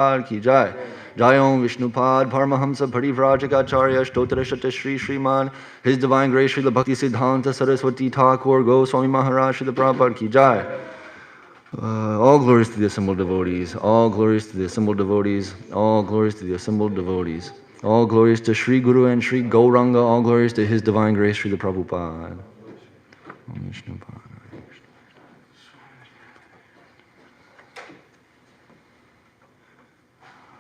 Ki Jai. Jai Om Vishnupad Paramahamsa Parivrajagacharya Stotra Shata Shri Sriman His Divine Grace Srila Bhakti Siddhanta Saraswati Thakur Goswami Maharaj Srila Prabhupada Ki Jai. All glories to the assembled devotees, all glories to the assembled devotees, all glories to the assembled devotees. All glories to Sri Guru and Sri Gauranga, all glories to His Divine Grace Srila Prabhupada. Om Vishnupad.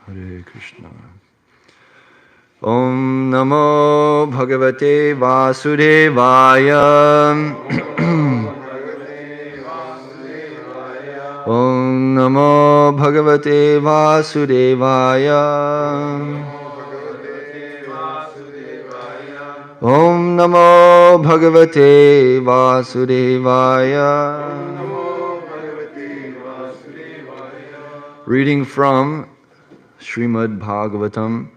Hare Krishna. Om Namo Bhagavate Vasudevaya. Om Namo Bhagavate Vasudevaya. Om Namo Bhagavate Vasudevaya. Reading from Srimad Bhagavatam,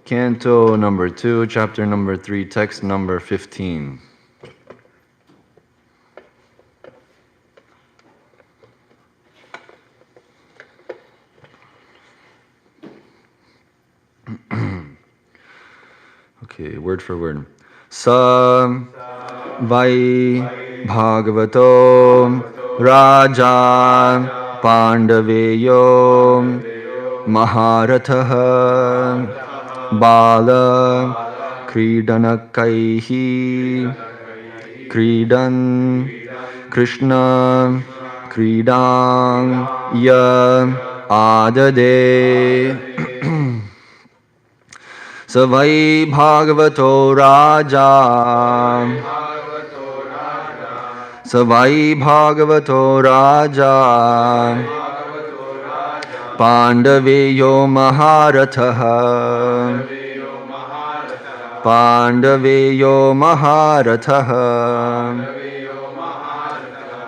Canto number 2, chapter number 3, text number 15. Okay, word for word. Sa vai bhagavato raja pandaveyo maharatha bala kridanakaihi kridan krishna kridang ya adade. Savai Bhagavato Raja. Savai Bhagavato Raja. Pandaveyo Maharatha. Pandaveyo Maharatha.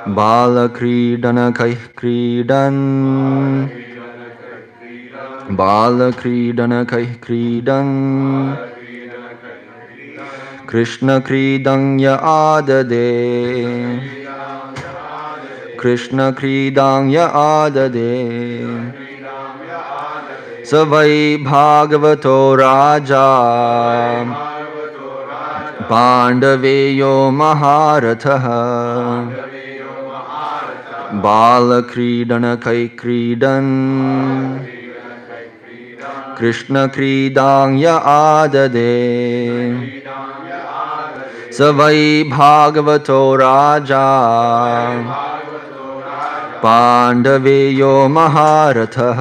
Balakridana Kridan. Balakridana Kridan. Krishna Kridang Ya Adade. Krishna Kridang Ya Adade. Savai Bhagavato Raja. Pandaveyo Maharatha. Balakridana Kridan. Krishna Kridang Ya Adade. Savai Bhagavato Raja. Pandaveyo Maharatha.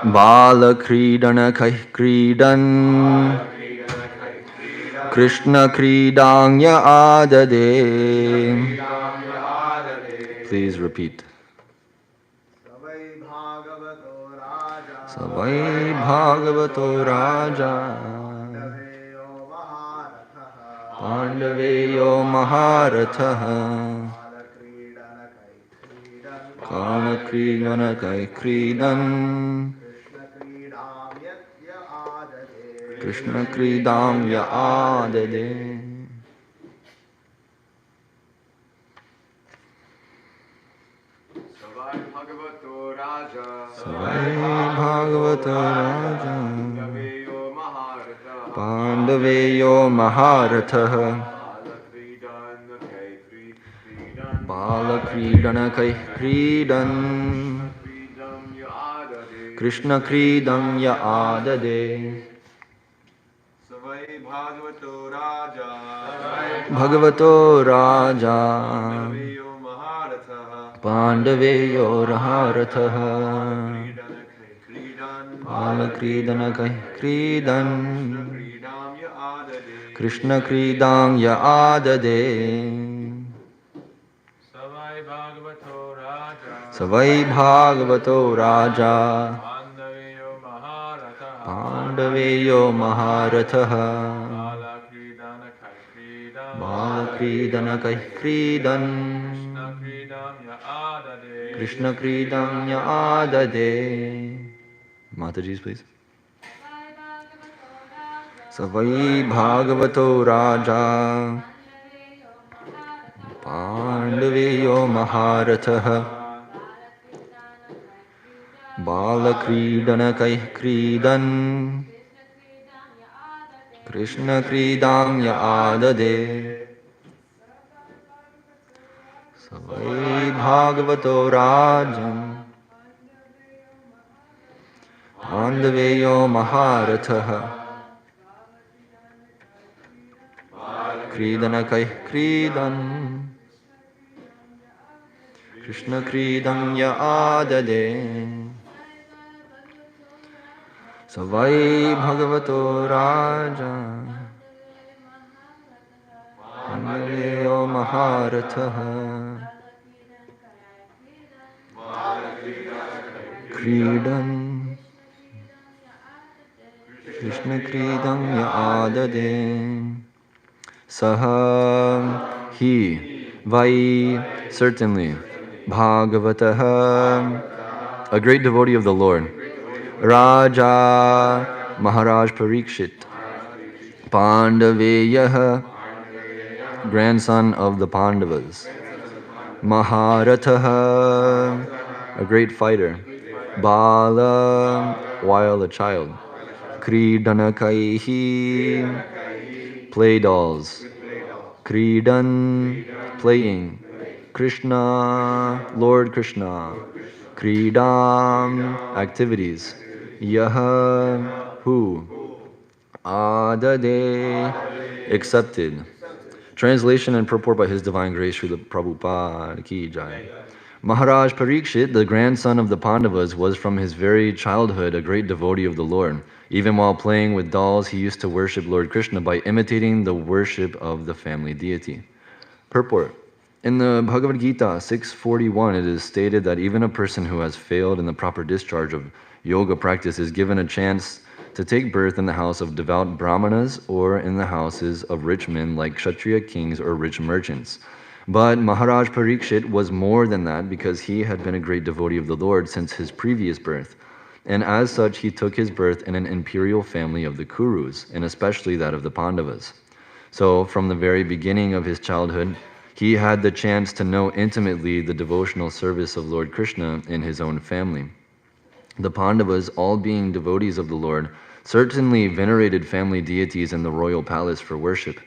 Balakridana Kridan. Krishna Kridang Ya Adade. Please repeat. Savai Bhagavato Raja. Pandaveyo Maharatha. Kana Kridana Kridan. Krishna Kridam Ya Adade. Savai Bhagavato Raja. Pandaveyo Maharatha. Balakridana Kridan. Krishna Kridam Ya Adade. Savai Bhagavato Raja. Bhagavato Raja. Pandaveyo Maharatha. Balakridana Kridan. Krishna Kridam Ya Adade. Savai Bhagavato Raja. Pandaveyo Maharatha. Balakridana Kridan. Krishna Kridam Ya Adade. Mataji's, please. Savai Bhagavato Raja. Pandaveyo Maharatha. Balakridana kai kridan Krishna kridamya adade Savai bhagavato rajan Pandaveyo maharatha Kridana kai kridan Krishna kridamya adade Savai bhagavato raja Pandaveyo maharatha Kridan Krishna kridamya adade Saha he Vai certainly Bhagavataha a great devotee of the Lord Raja Maharaj Parikshit Pandaveyaha grandson of the Pandavas Maharatha a great fighter Bala while a child Kridanakaihi play dolls Kridan playing Krishna Lord Krishna Kridam activities Yaha who Adade accepted. Translation and purport by His Divine Grace Srila Prabhupada Ki Jai. Maharaj Parikshit, the grandson of the Pandavas, was from his very childhood a great devotee of the Lord. Even while playing with dolls, he used to worship Lord Krishna by imitating the worship of the family deity. Purport. In the Bhagavad Gita 6:41, it is stated that even a person who has failed in the proper discharge of yoga practice is given a chance to take birth in the house of devout brahmanas or in the houses of rich men like Kshatriya kings or rich merchants. But Maharaj Parikshit was more than that because he had been a great devotee of the Lord since his previous birth. And as such, he took his birth in an imperial family of the Kurus, and especially that of the Pandavas. So from the very beginning of his childhood, he had the chance to know intimately the devotional service of Lord Krishna in his own family. The Pandavas, all being devotees of the Lord, certainly venerated family deities in the royal palace for worship.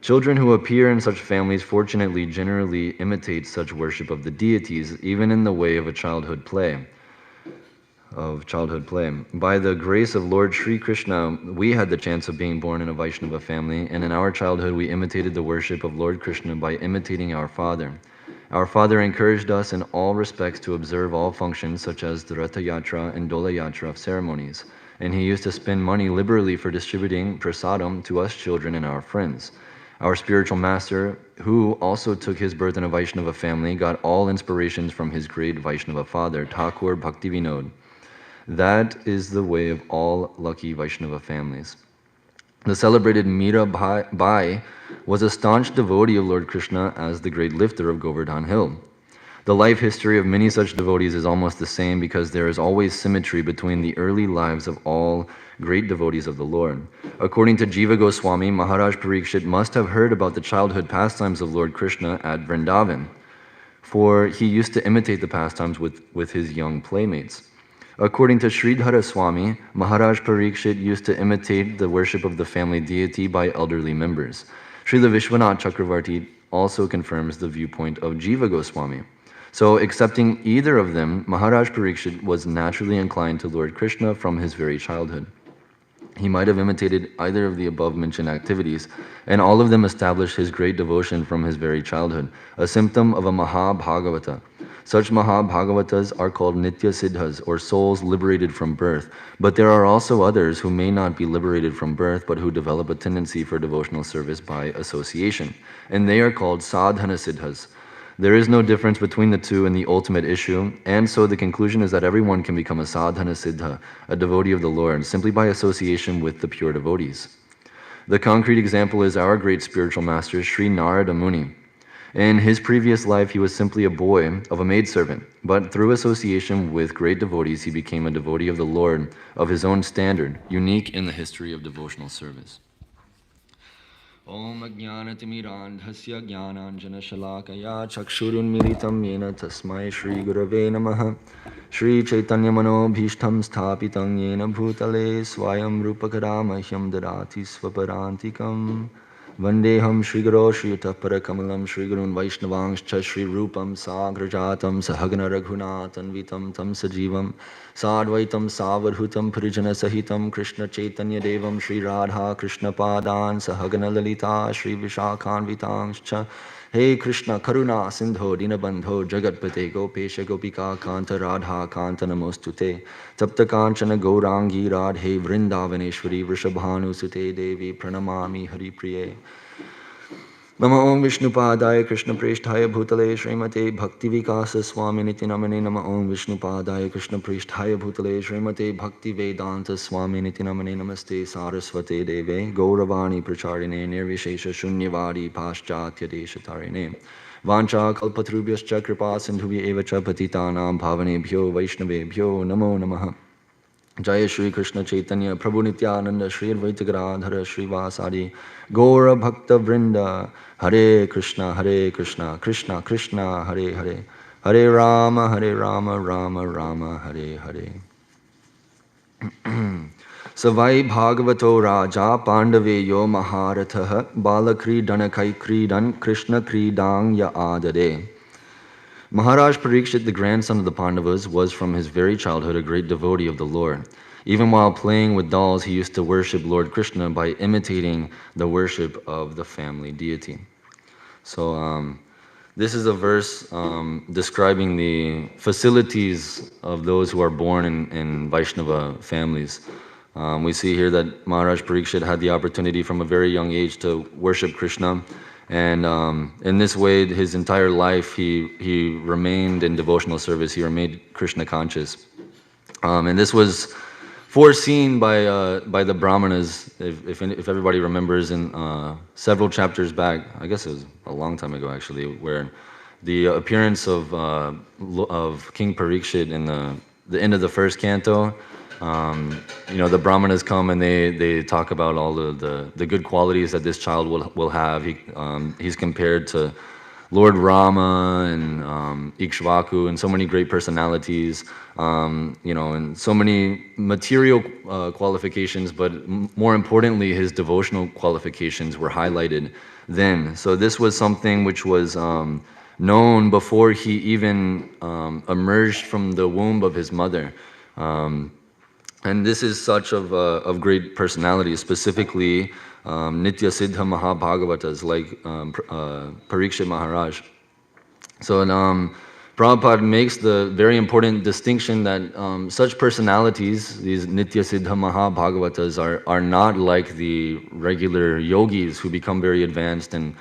Children who appear in such families fortunately generally imitate such worship of the deities, even in the way of a childhood play. By the grace of Lord Sri Krishna, we had the chance of being born in a Vaishnava family, and in our childhood we imitated the worship of Lord Krishna by imitating our father. Our father encouraged us in all respects to observe all functions such as the Ratha Yatra and Dola Yatra ceremonies, and he used to spend money liberally for distributing prasadam to us children and our friends. Our spiritual master, who also took his birth in a Vaishnava family, got all inspirations from his great Vaishnava father, Thakur Bhaktivinod. That is the way of all lucky Vaishnava families. The celebrated Mira Bai was a staunch devotee of Lord Krishna as the great lifter of Govardhan Hill. The life history of many such devotees is almost the same because there is always symmetry between the early lives of all great devotees of the Lord. According to Jiva Goswami, Maharaj Parikshit must have heard about the childhood pastimes of Lord Krishna at Vrindavan, for he used to imitate the pastimes with his young playmates. According to Sridhara Swami, Maharaj Parikshit used to imitate the worship of the family deity by elderly members. Srila Vishwanath Chakravarti also confirms the viewpoint of Jiva Goswami. So, accepting either of them, Maharaj Parikshit was naturally inclined to Lord Krishna from his very childhood. He might have imitated either of the above-mentioned activities, and all of them established his great devotion from his very childhood, a symptom of a Mahabhagavata. Such Mahabhagavatas are called Nitya Siddhas, or souls liberated from birth, but there are also others who may not be liberated from birth, but who develop a tendency for devotional service by association, and they are called Sadhana Siddhas. There is no difference between the two in the ultimate issue, and so the conclusion is that everyone can become a sadhana siddha, a devotee of the Lord, simply by association with the pure devotees. The concrete example is our great spiritual master, Sri Narada Muni. In his previous life, he was simply a boy of a maidservant, but through association with great devotees, he became a devotee of the Lord of his own standard, unique in the history of devotional service. Om Ajnanatimirandhasya Jnananjanashalakaya Chakshurunmilitam Yena Tasmai Shri Gurave Namaha Shri Chaitanya Manobhishtam Sthapitam Yena Bhutale Swayam Rupakadamahyam Dadati Swaparantikam Vandeham Shri Guru Shri Tapara Shri Gurun Vaishnavangscha Shri Rupam Sagrajatam Sahagana Raghunatan Vitam Tam Sajivam Sadvaitam Savarhutam Purijana Sahitam Krishna Chaitanya Devam Shri Radha Krishna Padan Sahagana Lalita Shri Vishakhan Vitangscha Hey Krishna Karuna Sindho Dinabandho Jagatpate Gopesha Gopika Kanta Radha Kanta Namostute Tapta Kanchana Gaurangi Radhe Vrindavaneshwari Vrishabhanu Sute Devi Pranamami Hari Priye Nama Om Vishnupadaya Krishna Preshthaya Bhutale Srimate Bhakti Vikasa Swami Niti Namane Nama Om Vishnupadaya Krishna Preshthaya Bhutale Srimate Bhakti Vedanta Swami Niti Namane Namaste Saraswate Deve Gauravani Pracharine Nirvishesha Shunyavadi Paschatya Deshatarine Vancha Kalpatrubhyascha Kripa Sindhuvi Evacha Patitanam Bhavanebhyo Vaishnavebhyo Namo Namaha Jai Shri Krishna Chaitanya Prabhu Nityananda Shri Advaita Gadadhara Shri Vasadi Gaura Bhakta Vrinda Hare Krishna Krishna Krishna Hare Hare Hare Rama Rama Rama Hare Hare Savai Bhagavato Raja Pandaveyo Maharatha Balakri Danakai Kridan Krishna Kridang Ya Adade Maharaj Parikshit, the grandson of the Pandavas, was from his very childhood a great devotee of the Lord. Even while playing with dolls, he used to worship Lord Krishna by imitating the worship of the family deity. So this is a verse describing the facilities of those who are born in Vaishnava families. We see here that Maharaj Parikshit had the opportunity from a very young age to worship Krishna. And in this way, his entire life, he remained in devotional service. He remained Krishna conscious. And this was foreseen by the Brahmanas, if everybody remembers, in several chapters back. I guess it was a long time ago, actually, where the appearance of King Parikshit in the end of the first canto. The Brahmanas come and they talk about all the good qualities that this child will have. He's compared to Lord Rama and Ikshvaku and so many great personalities, and so many material qualifications, but more importantly, his devotional qualifications were highlighted then. So this was something which was known before he even emerged from the womb of his mother. And this is such of great personalities, specifically Nitya Siddha Mahabhagavatas like Parikshit Maharaj. So Prabhupada makes the very important distinction that such personalities, these Nitya Siddha Mahabhagavatas, are not like the regular yogis who become very advanced in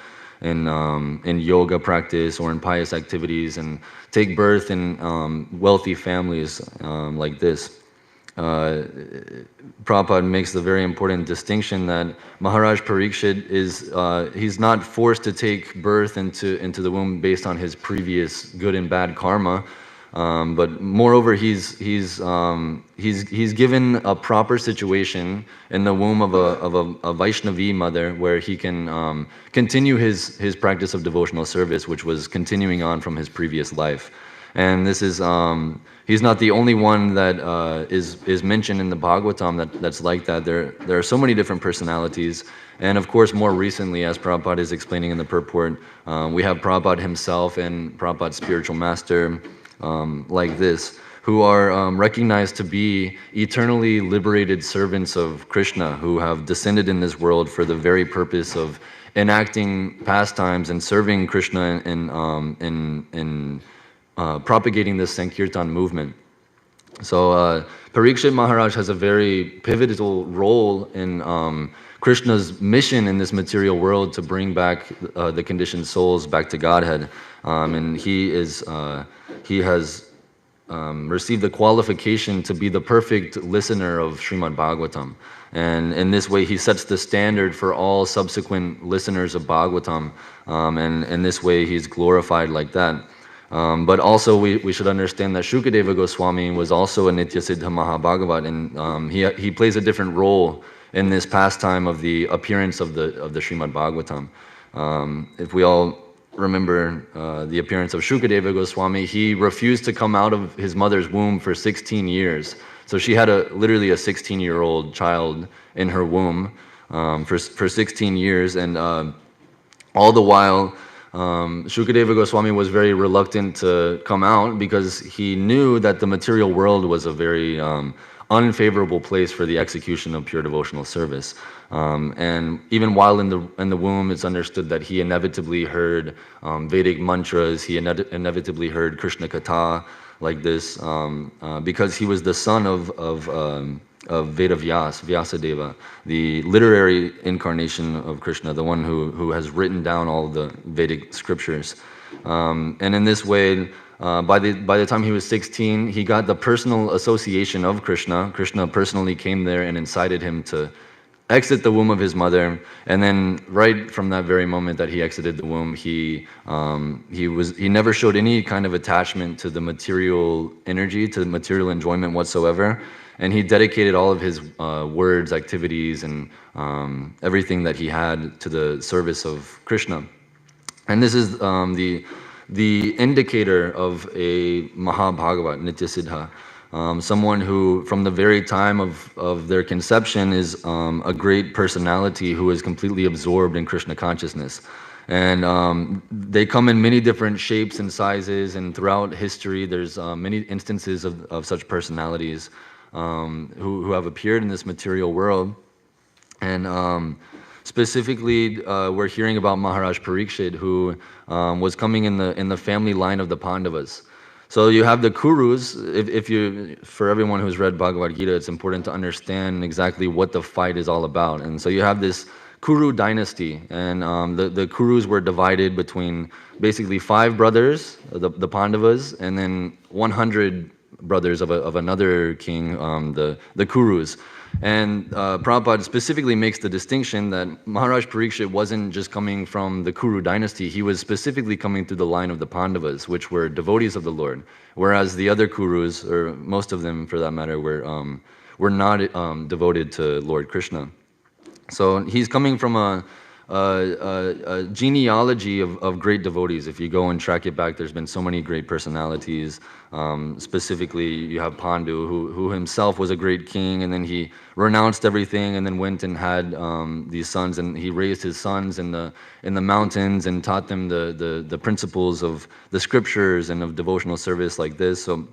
yoga practice or in pious activities and take birth in wealthy families like this. Prabhupada makes the very important distinction that Maharaj Parikshit he's not forced to take birth into the womb based on his previous good and bad karma, but moreover he's given a proper situation in the womb of a Vaishnavi mother where he can continue his practice of devotional service, which was continuing on from his previous life. And this is he's not the only one that is mentioned in the Bhagavatam that's like that. There are so many different personalities, and of course, more recently, as Prabhupada is explaining in the purport, we have Prabhupada himself and Prabhupada's spiritual master, like this, who are recognized to be eternally liberated servants of Krishna, who have descended in this world for the very purpose of enacting pastimes and serving Krishna in propagating this Sankirtan movement. So Parikshit Maharaj has a very pivotal role in Krishna's mission in this material world to bring back the conditioned souls back to Godhead. And he has received the qualification to be the perfect listener of Srimad Bhagavatam. And in this way, he sets the standard for all subsequent listeners of Bhagavatam. And in this way, he's glorified like that. But also we should understand that Shukadeva Goswami was also a Nityasiddha Mahabhagavat, and he plays a different role in this pastime of the appearance of the Srimad Bhagavatam. If we all remember the appearance of Shukadeva Goswami, he refused to come out of his mother's womb for 16 years. So she had literally a 16-year-old child in her womb for 16 years, and all the while, Shukadeva Goswami was very reluctant to come out because he knew that the material world was a very unfavorable place for the execution of pure devotional service. And even while in the womb, it's understood that he inevitably heard Vedic mantras. He inevitably heard Krishna Katha like this because he was the son of Veda Vyasadeva, the literary incarnation of Krishna, the one who has written down all the Vedic scriptures. And in this way, by the time he was 16, he got the personal association of Krishna. Krishna personally came there and incited him to exit the womb of his mother, and then right from that very moment that he exited the womb, he never showed any kind of attachment to the material energy, to the material enjoyment whatsoever. And he dedicated all of his words, activities, and everything that he had to the service of Krishna. And this is the indicator of a Mahabhagavat, Nityasiddha. Someone who, from the very time of their conception, is a great personality who is completely absorbed in Krishna consciousness. And they come in many different shapes and sizes, and throughout history, there's many instances of such personalities who have appeared in this material world. And specifically, we're hearing about Maharaj Parikshit, who was coming in the family line of the Pandavas. So you have the Kurus. For everyone who's read Bhagavad Gita, it's important to understand exactly what the fight is all about. And so you have this Kuru dynasty, and the Kurus were divided between basically 5 brothers, the Pandavas, and then 100 brothers of another king, the Kurus. And Prabhupada specifically makes the distinction that Maharaj Parikshit wasn't just coming from the Kuru dynasty, he was specifically coming through the line of the Pandavas, which were devotees of the Lord, whereas the other Kurus, or most of them for that matter, were not devoted to Lord Krishna. So he's coming from a genealogy of great devotees. If you go and track it back, there's been so many great personalities. Specifically, you have Pandu, who himself was a great king, and then he renounced everything and then went and had these sons, and he raised his sons in the mountains and taught them the principles of the scriptures and of devotional service like this. So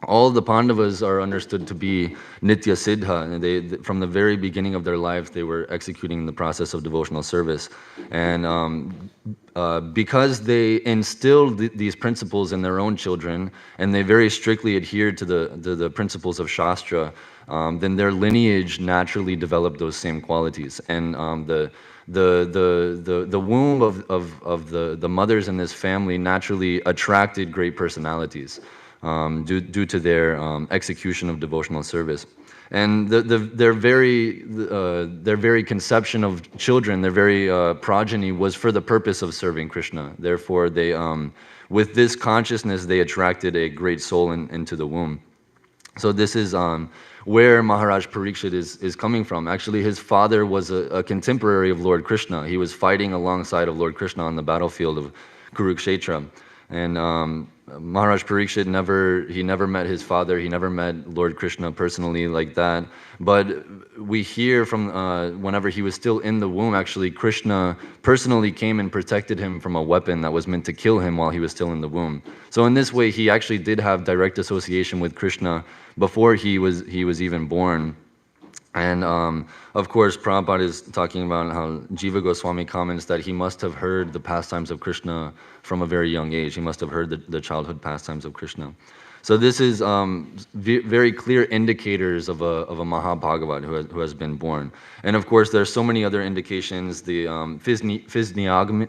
all the Pandavas are understood to be Nitya Siddha, and they, from the very beginning of their life, they were executing the process of devotional service. And because they instilled these principles in their own children, and they very strictly adhered to the principles of Shastra, then their lineage naturally developed those same qualities. And the womb of the mothers in this family naturally attracted great personalities. Due to their execution of devotional service, and their very conception of children, their very progeny was for the purpose of serving Krishna. Therefore, they with this consciousness they attracted a great soul into the womb. So this is where Maharaj Parikshit is coming from. Actually, his father was a contemporary of Lord Krishna. He was fighting alongside of Lord Krishna on the battlefield of Kurukshetra. And Maharaj Parikshit never met his father. He never met Lord Krishna personally like that. But we hear from whenever he was still in the womb, actually, Krishna personally came and protected him from a weapon that was meant to kill him while he was still in the womb. So in this way, he actually did have direct association with Krishna before he was even born. And of course, Prabhupada is talking about how Jiva Goswami comments that he must have heard the pastimes of Krishna from a very young age. He must have heard the childhood pastimes of Krishna. So this is very clear indicators of a Mahabhagavat who has been born. And of course, there's so many other indications. The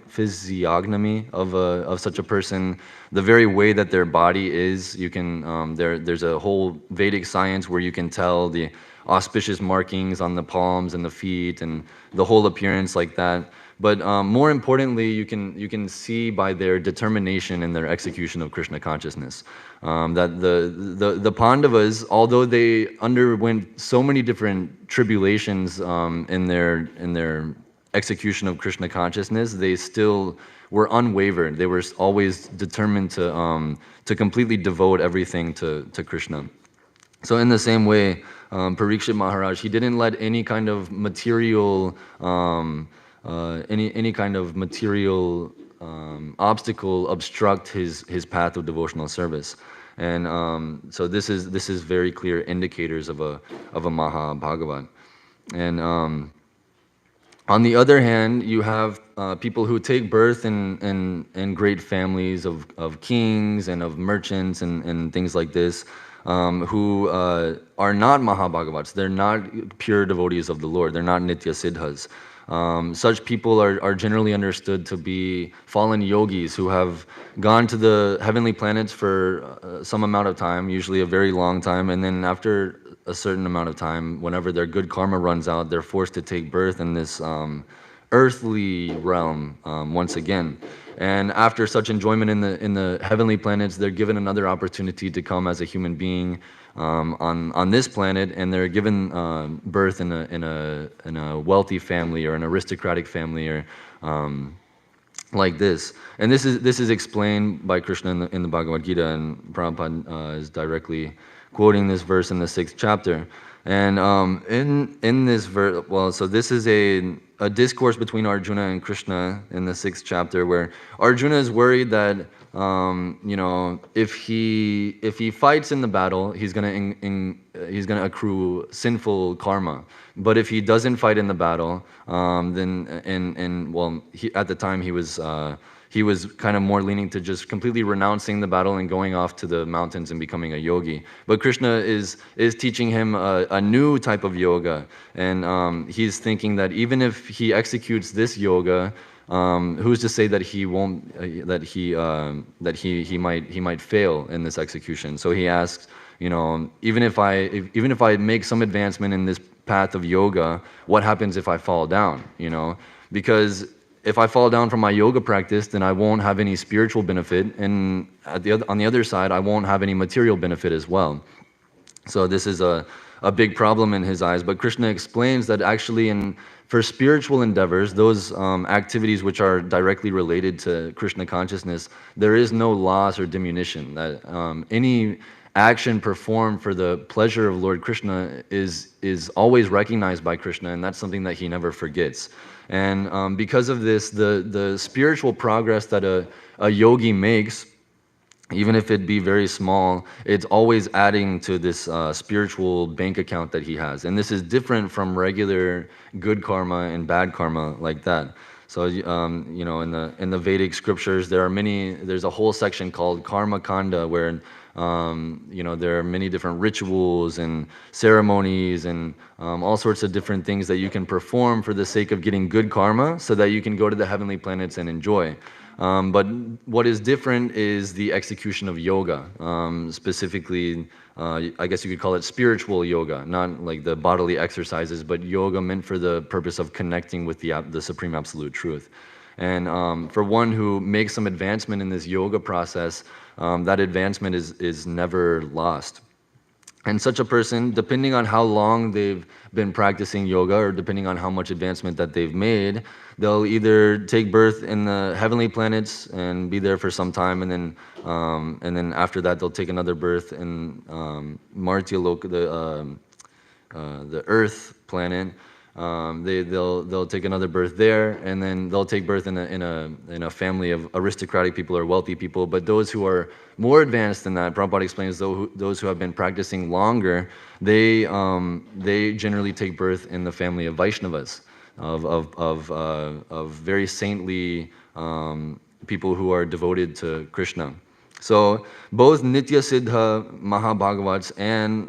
physiognomy of such a person, the very way that their body is. You can there's a whole Vedic science where you can tell the auspicious markings on the palms and the feet and the whole appearance like that. But more importantly, you can see by their determination in their execution of Krishna consciousness that the Pandavas, although they underwent so many different tribulations in their execution of Krishna consciousness, they still were unwavered. They were always determined to completely devote everything to Krishna. So in the same way, Parikshit Maharaj, he didn't let any kind of material any kind of material obstacle obstruct his path of devotional service. And so this is very clear indicators of a Maha Bhagavat. And on the other hand, you have people who take birth in great families of kings and of merchants and things like this, who are not Mahabhagavats. They're not pure devotees of the Lord. They're not Nitya Siddhas. Such people are generally understood to be fallen yogis who have gone to the heavenly planets for some amount of time, usually a very long time, and then after a certain amount of time, whenever their good karma runs out, they're forced to take birth in this earthly realm once again. And after such enjoyment in the heavenly planets, they're given another opportunity to come as a human being on this planet, and they're given birth in a wealthy family or an aristocratic family or like this. And this is explained by Krishna in the Bhagavad Gita, and Prabhupada is directly quoting this verse in the 6th chapter. And in this verse, well, so this is a discourse between Arjuna and Krishna in the 6th chapter, where Arjuna is worried that if he fights in the battle, he's gonna accrue sinful karma. But if he doesn't fight in the battle, then at the time he was kind of more leaning to just completely renouncing the battle and going off to the mountains and becoming a yogi. But Krishna is teaching him a new type of yoga, and he's thinking that even if he executes this yoga, who's to say that he won't, that he might fail in this execution? So he asks, even if I make some advancement in this path of yoga, what happens if I fall down? Because if I fall down from my yoga practice, then I won't have any spiritual benefit, and on the other side, I won't have any material benefit as well. So this is a big problem in his eyes. But Krishna explains that actually for spiritual endeavors, those activities which are directly related to Krishna consciousness, there is no loss or diminution. That any action performed for the pleasure of Lord Krishna is always recognized by Krishna, and that's something that he never forgets. And because of this, the spiritual progress that a yogi makes, even if it be very small, it's always adding to this spiritual bank account that he has. And this is different from regular good karma and bad karma like that. So in the Vedic scriptures, there's a whole section called Karma Kanda, where there are many different rituals and ceremonies and all sorts of different things that you can perform for the sake of getting good karma, so that you can go to the heavenly planets and enjoy. But what is different is the execution of yoga, specifically, I guess you could call it spiritual yoga, not like the bodily exercises, but yoga meant for the purpose of connecting with the Supreme Absolute Truth. And for one who makes some advancement in this yoga process, that advancement is never lost. And such a person, depending on how long they've been practicing yoga, or depending on how much advancement that they've made, they'll either take birth in the heavenly planets and be there for some time, and then after that they'll take another birth in Martyaloka, the Earth planet. They'll take another birth there, and then they'll take birth in a family of aristocratic people or wealthy people. But those who are more advanced than that, Prabhupada explains, those who have been practicing longer, they generally take birth in the family of Vaishnavas, of very saintly people who are devoted to Krishna. So both Nitya Siddha Mahabhagavats and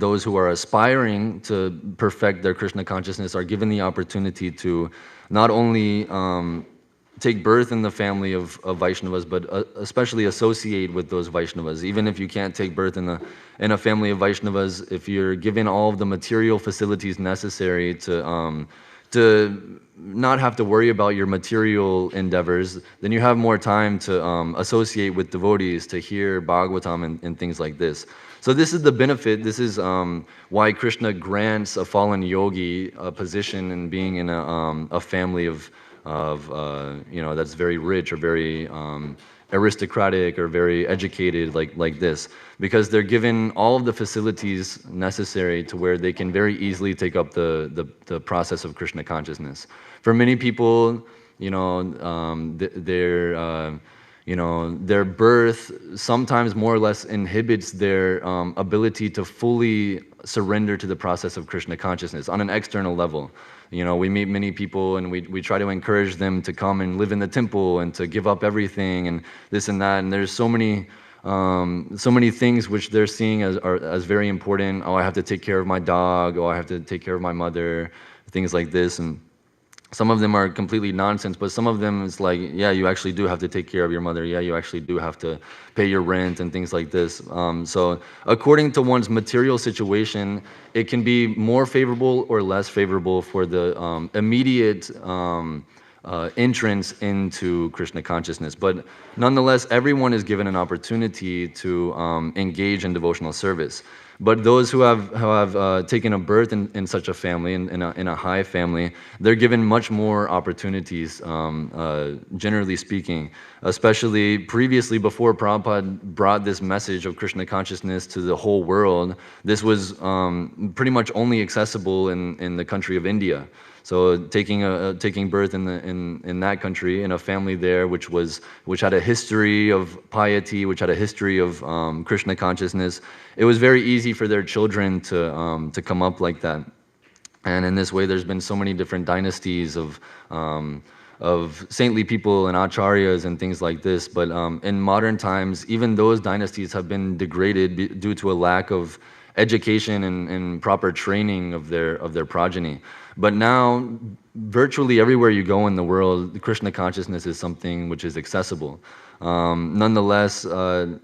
those who are aspiring to perfect their Krishna consciousness are given the opportunity to not only take birth in the family of Vaishnavas, but especially associate with those Vaishnavas. Even if you can't take birth in a family of Vaishnavas, if you're given all of the material facilities necessary to to not have to worry about your material endeavors, then you have more time to associate with devotees, to hear Bhagavatam and things like this. So this is the benefit. This is why Krishna grants a fallen yogi a position in being in a family of that's very rich or very aristocratic or very educated like this, because they're given all of the facilities necessary to where they can very easily take up the process of Krishna consciousness. For many people, their birth sometimes more or less inhibits their ability to fully surrender to the process of Krishna consciousness on an external level. We meet many people and we try to encourage them to come and live in the temple and to give up everything and this and that. And there's so many things which they're seeing as very important. Oh, I have to take care of my dog. Oh, I have to take care of my mother. Things like this. And some of them are completely nonsense, but some of them is like, yeah, you actually do have to take care of your mother. Yeah, you actually do have to pay your rent and things like this. So according to one's material situation, it can be more favorable or less favorable for the immediate entrance into Krishna consciousness. But nonetheless, everyone is given an opportunity to engage in devotional service. But those who have taken a birth in such a family, in a high family, they're given much more opportunities, generally speaking. Especially previously, before Prabhupada brought this message of Krishna consciousness to the whole world, this was pretty much only accessible in the country of India. So taking birth in that country, in a family there which had a history of piety, which had a history of Krishna consciousness, it was very easy for their children to come up like that. And in this way, there's been so many different dynasties of saintly people and acharyas and things like this. But in modern times, even those dynasties have been degraded due to a lack of education and proper training of their progeny. But now, virtually everywhere you go in the world, Krishna consciousness is something which is accessible. Nonetheless,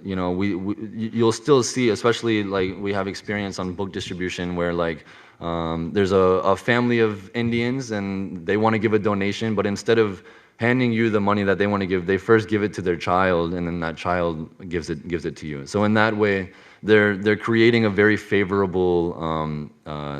you'll still see, especially like we have experience on book distribution, where like there's a family of Indians and they want to give a donation, but instead of handing you the money that they want to give, they first give it to their child, and then that child gives it to you. So in that way, they're creating a very favorable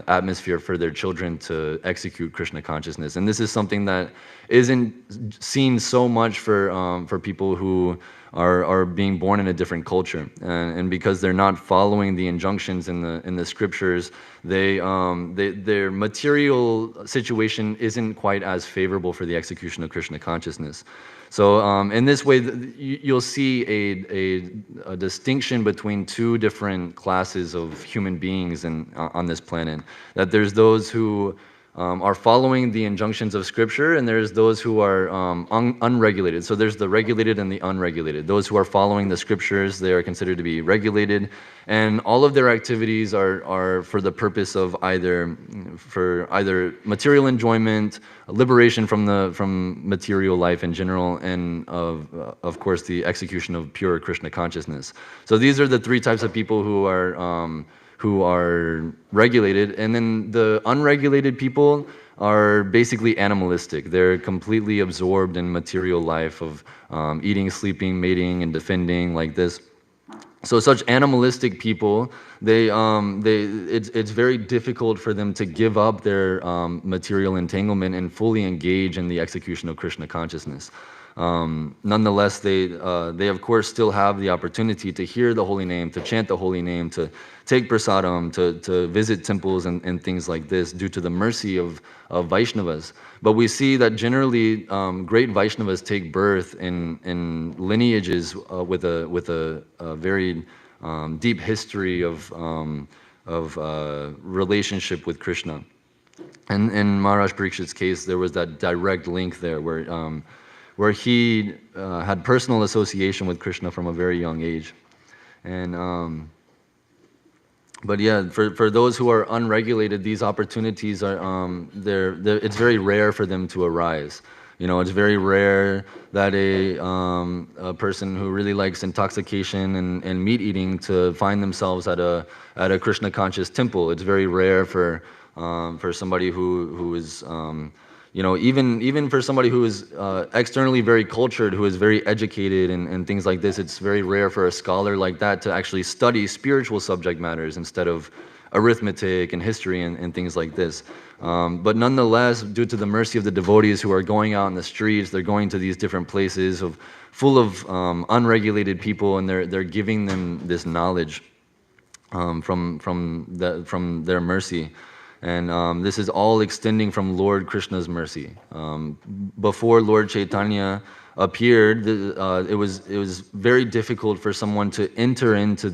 atmosphere for their children to execute Krishna consciousness. And this is something that isn't seen so much for people who are being born in a different culture, and because they're not following the injunctions in the scriptures, their material situation isn't quite as favorable for the execution of Krishna consciousness. So in this way, you'll see a distinction between two different classes of human beings on this planet. That there's those who are following the injunctions of Scripture, and there's those who are unregulated. So there's the regulated and the unregulated. Those who are following the Scriptures, they are considered to be regulated, and all of their activities are for the purpose of either material enjoyment, liberation from material life in general, and of course the execution of pure Krishna consciousness. So these are the three types of people who are regulated, and then the unregulated people are basically animalistic. They're completely absorbed in material life of eating, sleeping, mating, and defending like this. So such animalistic people, it's very difficult for them to give up their material entanglement and fully engage in the execution of Krishna consciousness. Nonetheless, they of course still have the opportunity to hear the holy name, to chant the holy name, to take prasadam, to visit temples and things like this, due to the mercy of Vaishnavas. But we see that generally great Vaishnavas take birth in lineages with a very deep history of relationship with Krishna. And in Maharaj Parikshit's case, there was that direct link there where he had personal association with Krishna from a very young age. And but yeah, for those who are unregulated, these opportunities are it's very rare for them to arise. It's very rare that a person who really likes intoxication and meat eating to find themselves at a Krishna conscious temple. It's very rare for somebody who is even for somebody who is externally very cultured, who is very educated and things like this. It's very rare for a scholar like that to actually study spiritual subject matters instead of arithmetic and history and things like this. But nonetheless, due to the mercy of the devotees who are going out in the streets, they're going to these different places full of unregulated people, and they're giving them this knowledge from their mercy. And this is all extending from Lord Krishna's mercy. Before Lord Chaitanya appeared, it was very difficult for someone to enter into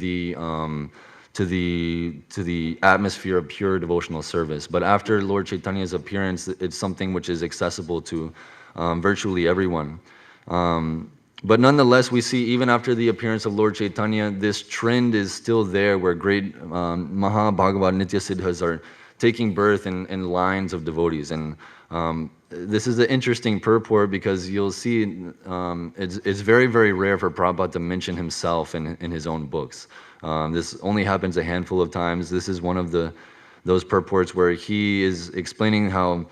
to the atmosphere of pure devotional service. But after Lord Chaitanya's appearance, it's something which is accessible to virtually everyone. But nonetheless, we see even after the appearance of Lord Chaitanya, this trend is still there where great Maha Bhagavad Nitya Siddhas are taking birth in lines of devotees. And this is an interesting purport because you'll see it's very, very rare for Prabhupada to mention himself in his own books. This only happens a handful of times. This is one of those purports where he is explaining how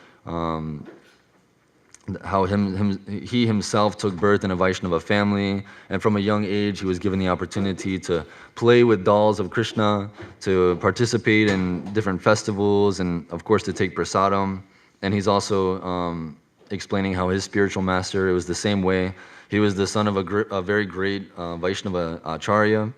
he himself took birth in a Vaishnava family, and from a young age he was given the opportunity to play with dolls of Krishna, to participate in different festivals, and of course to take prasadam. And he's also explaining how his spiritual master, it was the same way. He was the son of a very great Vaishnava acharya.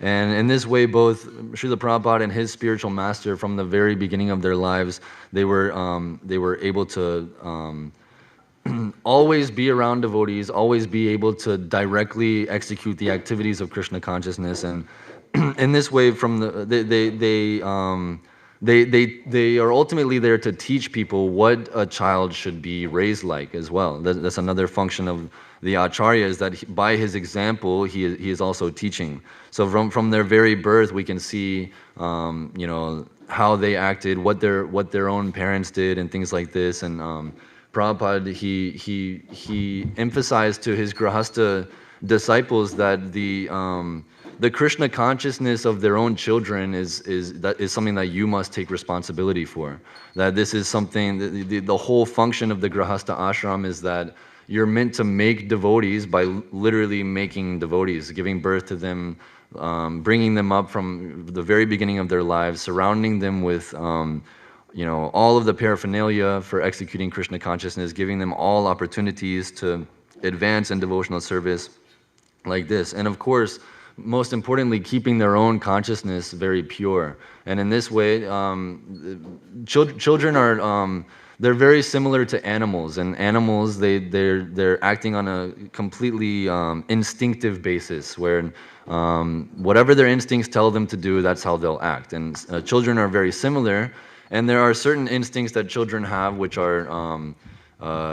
And in this way, both Srila Prabhupada and his spiritual master, from the very beginning of their lives, they were able to always be around devotees, always be able to directly execute the activities of Krishna consciousness. And in this way, they are ultimately there to teach people what a child should be raised like as well. That's another function of the acharya, is that by his example, he is also teaching. So from their very birth, we can see how they acted, what their own parents did, and things like this. And Prabhupada, he emphasized to his Grahastha disciples that the Krishna consciousness of their own children is something that you must take responsibility for. That this is something, the whole function of the Grahastha ashram is that you're meant to make devotees by literally making devotees, giving birth to them, bringing them up from the very beginning of their lives, surrounding them with all of the paraphernalia for executing Krishna consciousness, giving them all opportunities to advance in devotional service like this. And of course, most importantly, keeping their own consciousness very pure. And in this way, children are, they're very similar to animals. And animals, they're acting on a completely instinctive basis, where whatever their instincts tell them to do, that's how they'll act. And children are very similar. And there are certain instincts that children have which are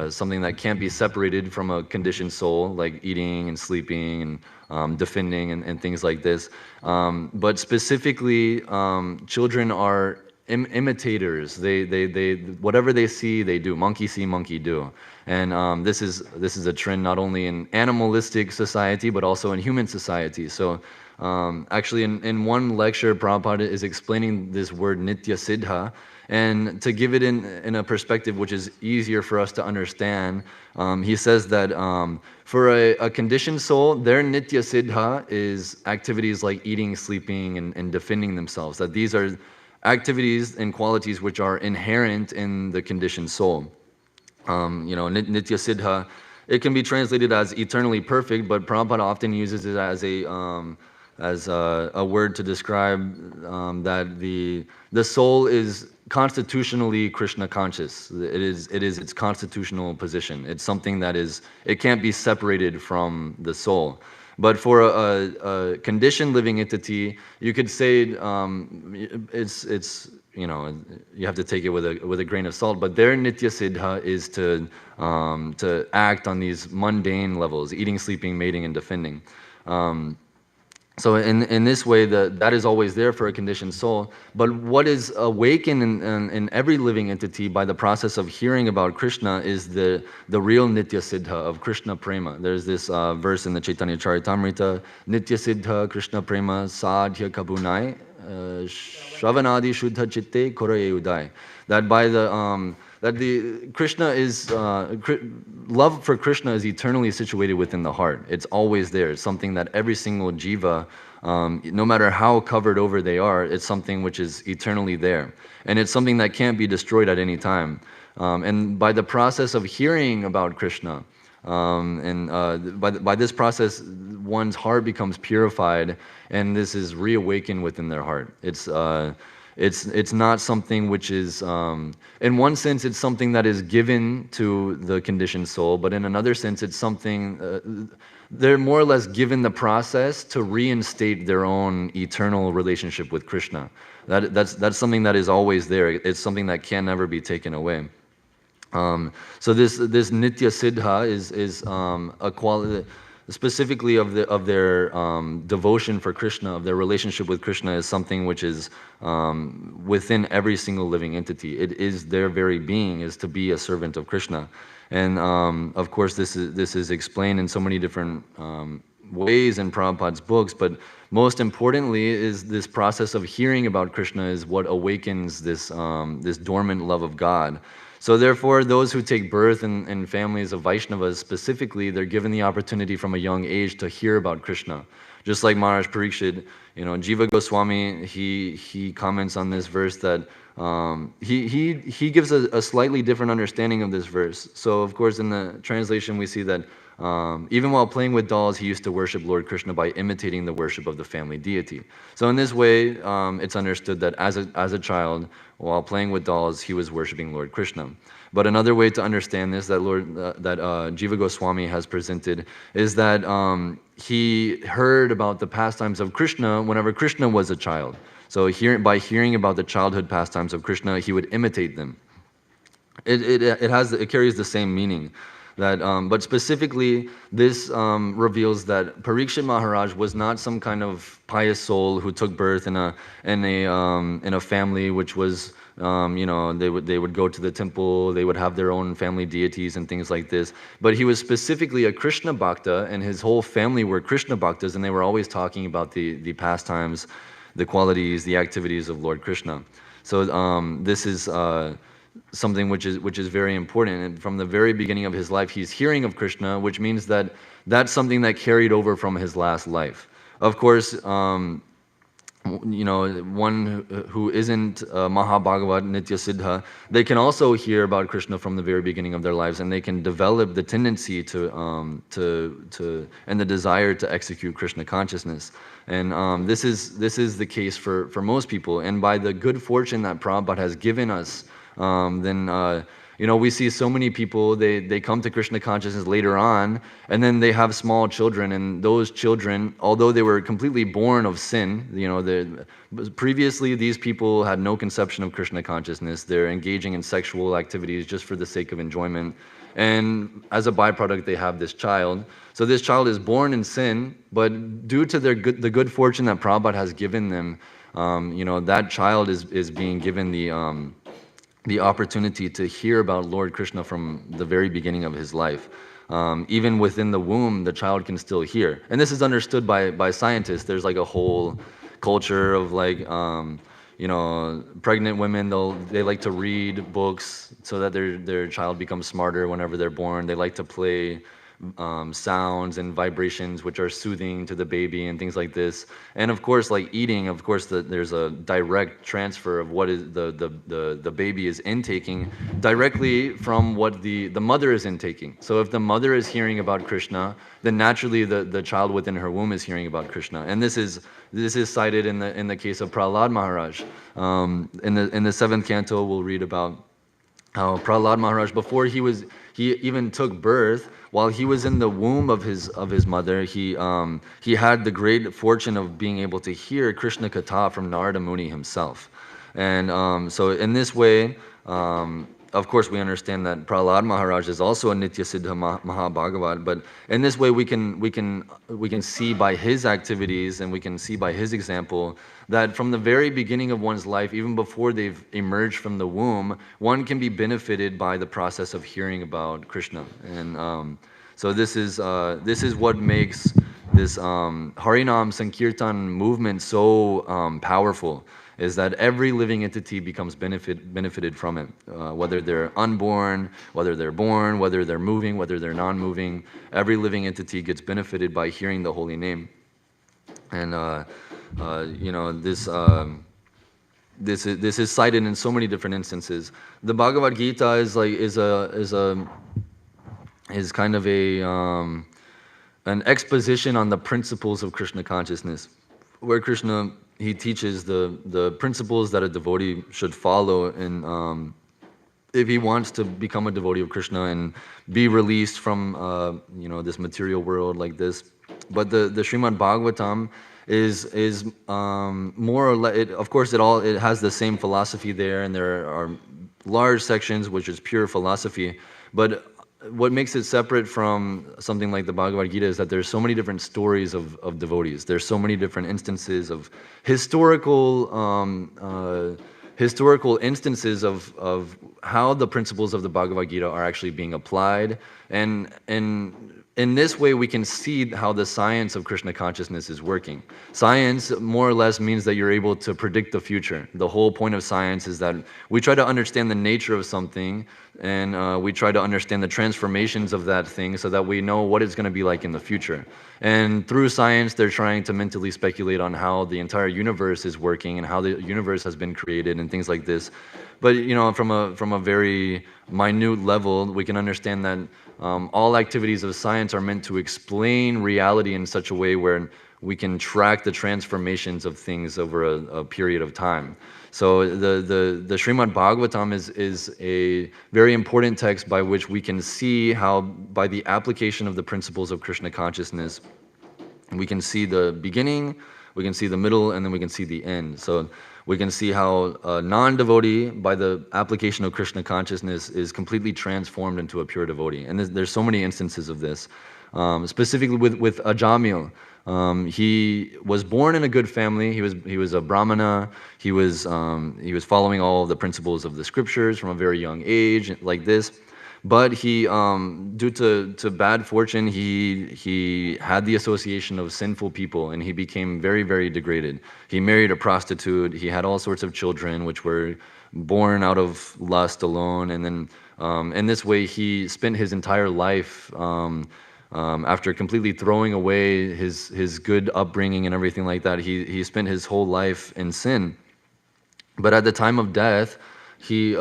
something that can't be separated from a conditioned soul, like eating and sleeping and defending and things like this. But specifically, children are imitators. They whatever they see, they do. Monkey see, monkey do. And this is a trend not only in animalistic society but also in human society. So actually, in one lecture, Prabhupada is explaining this word Nitya Siddha, and to give it in a perspective which is easier for us to understand, he says that for a conditioned soul, their Nitya Siddha is activities like eating, sleeping, and defending themselves. That these are activities and qualities which are inherent in the conditioned soul. Nitya Siddha, it can be translated as eternally perfect, but Prabhupada often uses it as a word to describe that the soul is constitutionally Krishna conscious. It is its constitutional position. It's something that it can't be separated from the soul. But for a conditioned living entity, you could say it's you have to take it with a grain of salt. But their Nitya Siddha is to act on these mundane levels: eating, sleeping, mating, and defending. So in this way, that is always there for a conditioned soul. But what is awakened in every living entity by the process of hearing about Krishna is the real Nitya Siddha of Krishna Prema. There's this verse in the Chaitanya Charitamrita, Nitya Siddha Krishna Prema Sadhya Kabunai Shravanadi Shuddha Chitte Koraye Udai. That by the Krishna is love for Krishna is eternally situated within the heart. It's always there. It's something that every single jiva, no matter how covered over they are, it's something which is eternally there, and it's something that can't be destroyed at any time. And by the process of hearing about Krishna, by this process, one's heart becomes purified, and this is reawakened within their heart. It's not something which is, in one sense, it's something that is given to the conditioned soul, but in another sense, it's something, they're more or less given the process to reinstate their own eternal relationship with Krishna. That's something that is always there. It's something that can never be taken away. So this Nitya Siddha is a quality, specifically of their devotion for Krishna, of their relationship with Krishna, is something which is within every single living entity. It is their very being, is to be a servant of Krishna. And of course, this is explained in so many different ways in Prabhupada's books, but most importantly is this process of hearing about Krishna is what awakens this dormant love of God. So therefore, those who take birth in families of Vaishnavas specifically, they're given the opportunity from a young age to hear about Krishna. Just like Maharaj Parikshit, Jiva Goswami, he comments on this verse that he gives a slightly different understanding of this verse. So of course, in the translation, we see that even while playing with dolls, he used to worship Lord Krishna by imitating the worship of the family deity. So in this way, it's understood that as a child, while playing with dolls, he was worshiping Lord Krishna. But another way to understand this that Jiva Goswami has presented is that he heard about the pastimes of Krishna whenever Krishna was a child. So by hearing about the childhood pastimes of Krishna, he would imitate them. It carries the same meaning. But specifically, this reveals that Parikshit Maharaj was not some kind of pious soul who took birth in a family which was, they would go to the temple, they would have their own family deities and things like this. But he was specifically a Krishna Bhakta, and his whole family were Krishna Bhaktas, and they were always talking about the pastimes, the qualities, the activities of Lord Krishna. So this is something which is very important. And from the very beginning of his life, he's hearing of Krishna, which means that that's something that carried over from his last life. Of course, one who isn't Mahabhagavat, Nitya Siddha, they can also hear about Krishna from the very beginning of their lives, and they can develop the tendency and the desire to execute Krishna consciousness. And this is the case for most people. And by the good fortune that Prabhupada has given us, we see so many people, they come to Krishna consciousness later on, and then they have small children, and those children, although they were completely born of sin, previously these people had no conception of Krishna consciousness. They're engaging in sexual activities just for the sake of enjoyment. And as a byproduct, they have this child. So this child is born in sin, but due to the good fortune that Prabhupada has given them, that child is being given the opportunity to hear about Lord Krishna from the very beginning of his life. Even within the womb, the child can still hear. And this is understood by scientists. There's like a whole culture of pregnant women, they like to read books so that their child becomes smarter whenever they're born. They like to play sounds and vibrations which are soothing to the baby and things like this. And of course, like eating, of course, there's a direct transfer of what is the baby is intaking directly from what the mother is intaking. So if the mother is hearing about Krishna, then naturally the child within her womb is hearing about Krishna. And this is cited in the case of Prahlad Maharaj. In the 7th canto, we'll read about how Prahlad Maharaj, before he even took birth, while he was in the womb of his mother, he had the great fortune of being able to hear Krishna Katha from Narada Muni himself. And so in this way, of course, we understand that Prahlad Maharaj is also a Nitya Siddha Mahabhagavat, but in this way we can see by his activities and we can see by his example that from the very beginning of one's life, even before they've emerged from the womb, one can be benefited by the process of hearing about Krishna. And so this is what makes this Harinam Sankirtan movement so powerful, is that every living entity becomes benefited from it, whether they're unborn, whether they're born, whether they're moving, whether they're non-moving. Every living entity gets benefited by hearing the holy name. And this is cited in so many different instances. The Bhagavad Gita is kind of an exposition on the principles of Krishna consciousness, where Krishna, he teaches the principles that a devotee should follow, and if he wants to become a devotee of Krishna and be released from this material world like this. But the Srimad Bhagavatam is more or less, of course, it has the same philosophy there, and there are large sections which is pure philosophy. But what makes it separate from something like the Bhagavad Gita is that there's so many different stories of devotees. There's so many different instances of historical instances of how the principles of the Bhagavad Gita are actually being applied. And in this way, we can see how the science of Krishna consciousness is working. Science, more or less, means that you're able to predict the future. The whole point of science is that we try to understand the nature of something, and we try to understand the transformations of that thing so that we know what it's going to be like in the future. And through science, they're trying to mentally speculate on how the entire universe is working and how the universe has been created and things like this. But from a very minute level, we can understand that all activities of science are meant to explain reality in such a way where we can track the transformations of things over a period of time. So the Srimad Bhagavatam is a very important text by which we can see how, by the application of the principles of Krishna consciousness, we can see the beginning, we can see the middle, and then we can see the end. So we can see how a non-devotee, by the application of Krishna consciousness, is completely transformed into a pure devotee. And there's so many instances of this. Specifically with Ajamil. He was born in a good family. He was a Brahmana. He was following all of the principles of the scriptures from a very young age, like this. But he, due to bad fortune, he had the association of sinful people, and he became very, very degraded. He married a prostitute. He had all sorts of children, which were born out of lust alone. And then, in this way, he spent his entire life, after completely throwing away his good upbringing and everything like that. He spent his whole life in sin. But at the time of death, he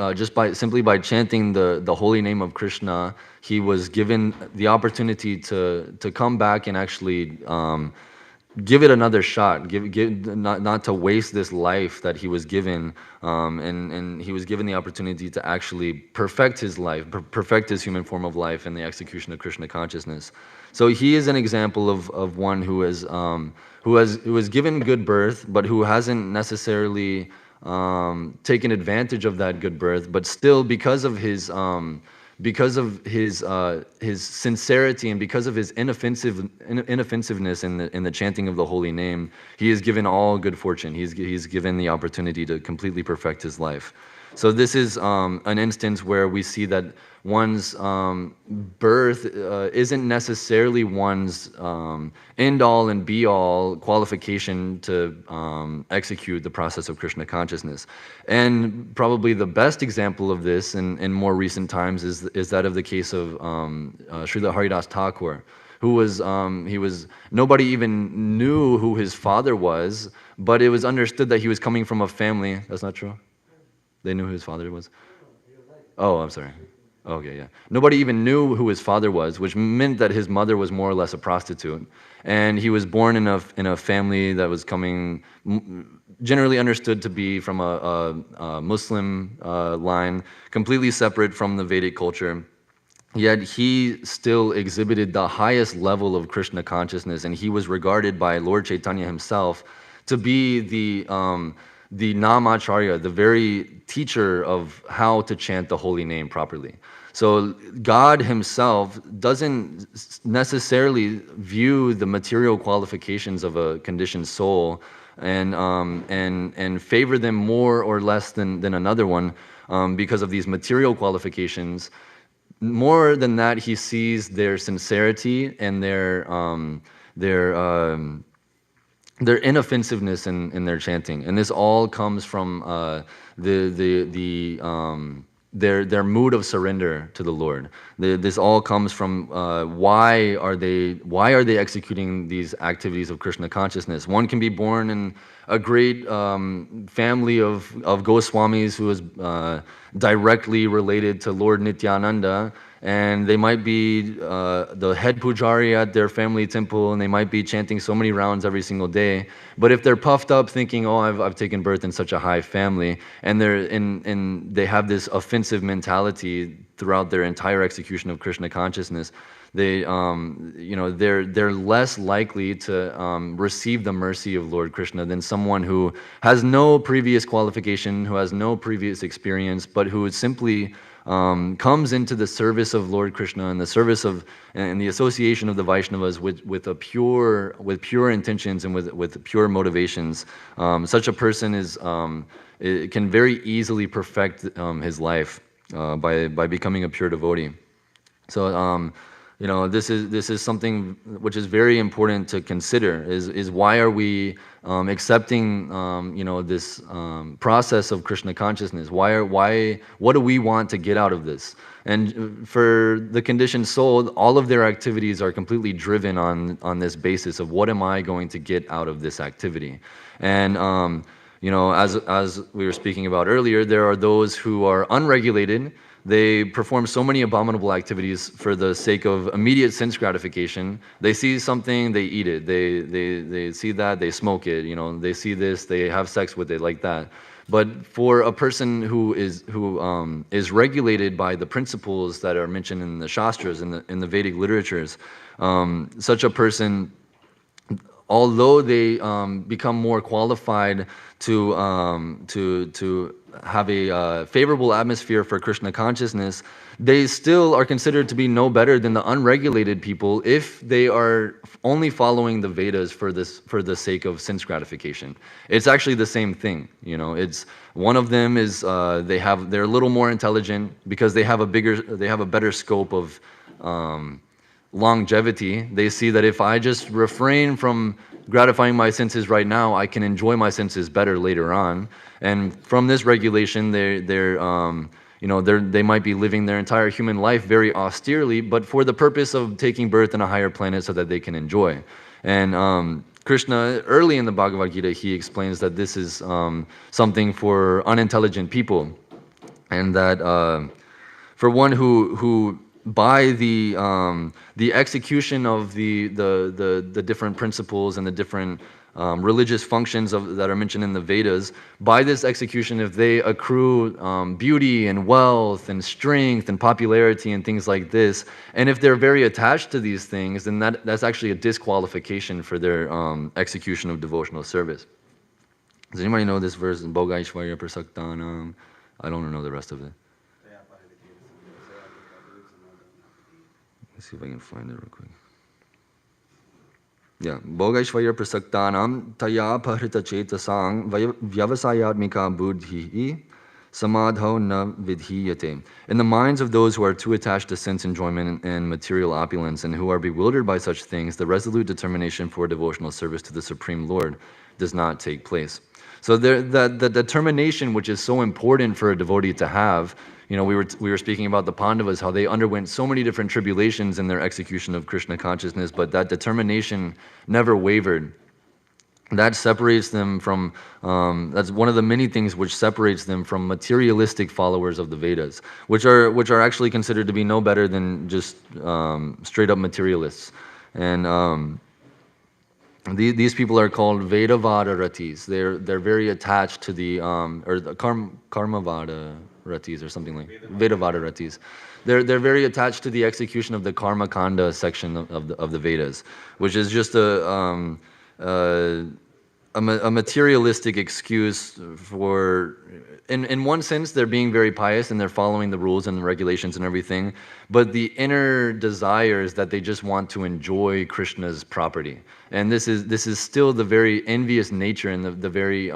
simply by chanting the holy name of Krishna, he was given the opportunity to come back and actually give it another shot, not to waste this life that he was given, and he was given the opportunity to actually perfect his life, perfect his human form of life in the execution of Krishna consciousness. So he is an example of one who was given good birth, but who hasn't necessarily taken advantage of that good birth, but still, because of his sincerity and because of his inoffensiveness in the chanting of the holy name, he is given all good fortune. He's given the opportunity to completely perfect his life. So this is an instance where we see that one's birth isn't necessarily one's end-all and be-all qualification to execute the process of Krishna consciousness. And probably the best example of this in more recent times is that of the case of Srila Haridas Thakur, who was, nobody even knew who his father was, but it was understood that he was coming from a family. That's not true? They knew who his father was? Oh, I'm sorry. Okay, yeah. Nobody even knew who his father was, which meant that his mother was more or less a prostitute. And he was born in a family that was coming, generally understood to be from a Muslim line, completely separate from the Vedic culture. Yet he still exhibited the highest level of Krishna consciousness, and he was regarded by Lord Chaitanya himself to be the Namacharya, the very teacher of how to chant the holy name properly. So God himself doesn't necessarily view the material qualifications of a conditioned soul and favor them more or less than another one because of these material qualifications. More than that, he sees their sincerity and their inoffensiveness in their chanting, and this all comes from their mood of surrender to the Lord. This all comes from why are they executing these activities of Krishna consciousness? One can be born in a great family of Goswamis who is directly related to Lord Nityananda, and they might be the head pujari at their family temple, and they might be chanting so many rounds every single day. But if they're puffed up thinking, oh, I've taken birth in such a high family, and they have this offensive mentality throughout their entire execution of Krishna consciousness, they're less likely to receive the mercy of Lord Krishna than someone who has no previous qualification, who has no previous experience, but who simply comes into the service of Lord Krishna and the service of and the association of the Vaishnavas with pure intentions and with pure motivations. Such a person can very easily perfect his life by becoming a pure devotee. So this is something which is very important to consider. Is why are we accepting this process of Krishna consciousness? What do we want to get out of this? And for the conditioned soul, all of their activities are completely driven on this basis of what am I going to get out of this activity? And as we were speaking about earlier, there are those who are unregulated. They perform so many abominable activities for the sake of immediate sense gratification. They see something, they eat it. They see that, they smoke it. They see this, they have sex with it, like that. But for a person who is regulated by the principles that are mentioned in the Shastras, in the Vedic literatures, such a person, although they become more qualified to have a favorable atmosphere for Krishna consciousness, they still are considered to be no better than the unregulated people if they are only following the Vedas for the sake of sense gratification. It's actually the same thing. It's one of them is they're a little more intelligent because they have a better scope of longevity. They see that if I just refrain from gratifying my senses right now, I can enjoy my senses better later on. And from this regulation, they might be living their entire human life very austerely, but for the purpose of taking birth in a higher planet so that they can enjoy. And Krishna, early in the Bhagavad Gita, he explains that this is something for unintelligent people, and that for one who by the execution of the different principles and the different religious functions that are mentioned in the Vedas, by this execution, if they accrue beauty and wealth and strength and popularity and things like this, and if they're very attached to these things, then that's actually a disqualification for their execution of devotional service. Does anybody know this verse in Bhoga Aishwarya Prasaktanam? I don't know the rest of it. Let's see if I can find it real quick. Yeah, Bhogaishvarya Prasaktanam Taya Pahrita Chetasang Vyavasayatmika Buddhi Samadho Na Vidhiyate. In the minds of those who are too attached to sense enjoyment and material opulence and who are bewildered by such things, the resolute determination for devotional service to the Supreme Lord does not take place. So the determination which is so important for a devotee to have, we were speaking about the Pandavas, how they underwent so many different tribulations in their execution of Krishna consciousness, but that determination never wavered. That separates them from, that's one of the many things which separates them from materialistic followers of the Vedas, which are actually considered to be no better than just straight up materialists. And these people are called Vedavada Ratis. They're very attached to the Karmavada Ratis or something like Vedavada Ratis. They're very attached to the execution of the Karma Kanda section of the Vedas, which is just a materialistic excuse for, in one sense, they're being very pious and they're following the rules and regulations and everything, but the inner desire is that they just want to enjoy Krishna's property. And this is still the very envious nature and the very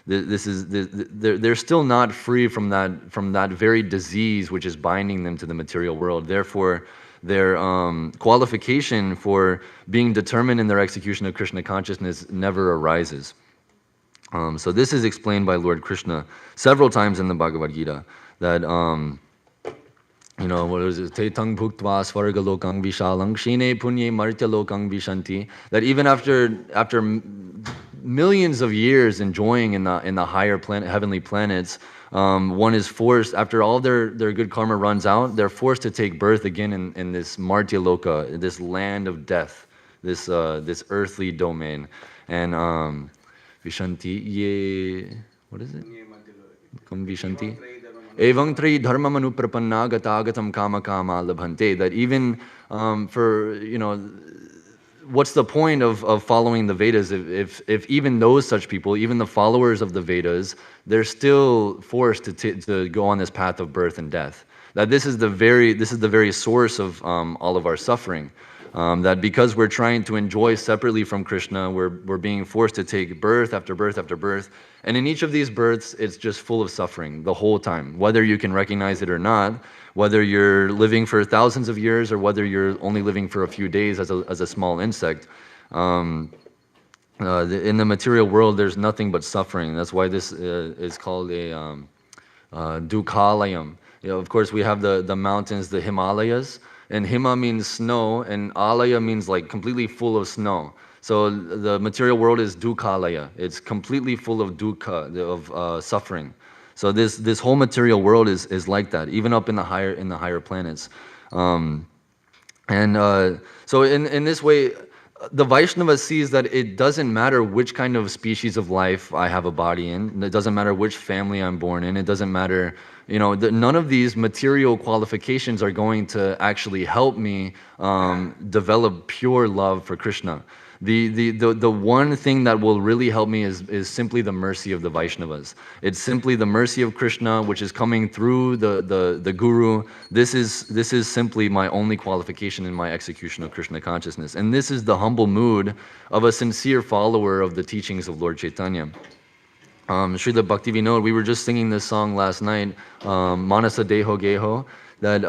they're still not free from that very disease which is binding them to the material world. Therefore, their qualification for being determined in their execution of Krishna consciousness never arises. So this is explained by Lord Krishna several times in the Bhagavad Gita, that what is it? Tetang bhuktva svarga lokang vishalang shine punye martya lokang vishanti. That even after millions of years enjoying in the higher heavenly planets, one is forced, after all their good karma runs out, they're forced to take birth again in this martya loka, this land of death, this earthly domain. And vishanti ye, what is it? Kam vishanti. Evang tri dharma manu prapanna gatagatam kama kama labhante. That even for, what's the point of following the Vedas if even those such people, even the followers of the Vedas, they're still forced to go on this path of birth and death. That this is the very source of all of our suffering. That because we're trying to enjoy separately from Krishna, we're being forced to take birth after birth after birth. And in each of these births, it's just full of suffering the whole time, whether you can recognize it or not, whether you're living for thousands of years or whether you're only living for a few days as a small insect. In the material world, there's nothing but suffering. That's why this is called a Dukhalayam. Of course, we have the mountains, the Himalayas, and Hima means snow, and Alaya means like completely full of snow. So the material world is Dukhalaya. It's completely full of dukkha, of suffering. So this whole material world is like that, even up in the higher planets. So in this way, the Vaishnava sees that it doesn't matter which kind of species of life I have a body in. It doesn't matter which family I'm born in. It doesn't matter, none of these material qualifications are going to actually help me develop pure love for Krishna. The one thing that will really help me is simply the mercy of the Vaishnavas. It's simply the mercy of Krishna, which is coming through the Guru. This is simply my only qualification in my execution of Krishna consciousness. And this is the humble mood of a sincere follower of the teachings of Lord Chaitanya. Srila Bhaktivinoda, we were just singing this song last night, Manasa Deho Geho, that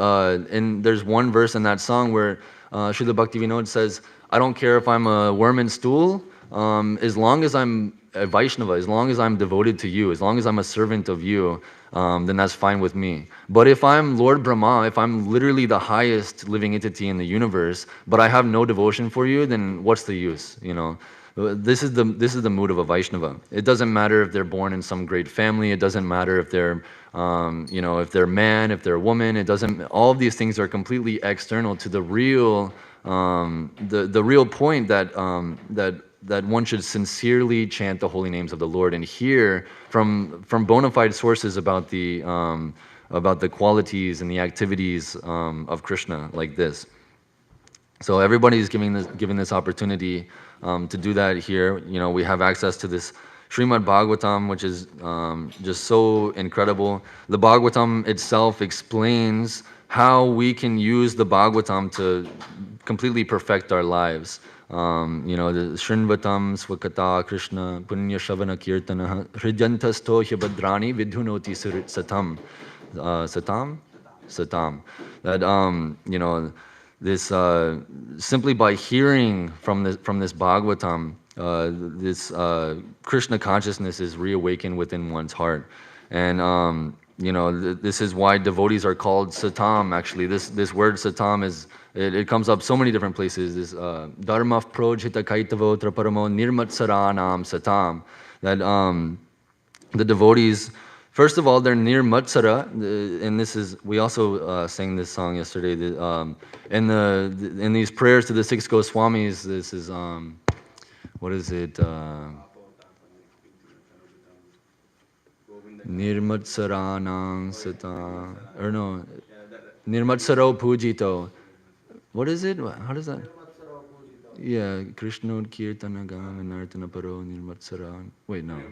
and there's one verse in that song where Srila Bhaktivinoda says, I don't care if I'm a worm in stool, as long as I'm a Vaishnava, as long as I'm devoted to you, as long as I'm a servant of you, then that's fine with me. But if I'm Lord Brahma, if I'm literally the highest living entity in the universe, but I have no devotion for you, then what's the use? This is the mood of a Vaishnava. It doesn't matter if they're born in some great family. It doesn't matter if they're if they're man, if they're woman. It doesn't. All of these things are completely external to the real. The real point that one should sincerely chant the holy names of the Lord and hear from bona fide sources about the qualities and the activities of Krishna, like this. So everybody is given this opportunity to do that here. We have access to this Srimad Bhagavatam, which is just so incredible. The Bhagavatam itself explains how we can use the Bhagavatam to completely perfect our lives. The Shrinvatam Swakata Krishna Punya Shavana Kirtana Hridyantasto Hyabadrani Vidhunoti Satam. Satam. That this simply by hearing from this Bhagavatam, this Krishna consciousness is reawakened within one's heart. And this is why devotees are called Satam. Actually, this word Satam it comes up so many different places. This Dharma Projita Kaitavo Traparamo Nirmatsaranam Satam. That the devotees, first of all, they're near Matsara, and this is, we also sang this song yesterday. In these prayers to the six Goswamis, this is what is it? Nirmatsaranam Satam, or no, Nirmatsaro Pujito. What is it? How does that? Yeah, Krishnod Kirtanagam and Nartana Paro Nirmatsara. Wait, no.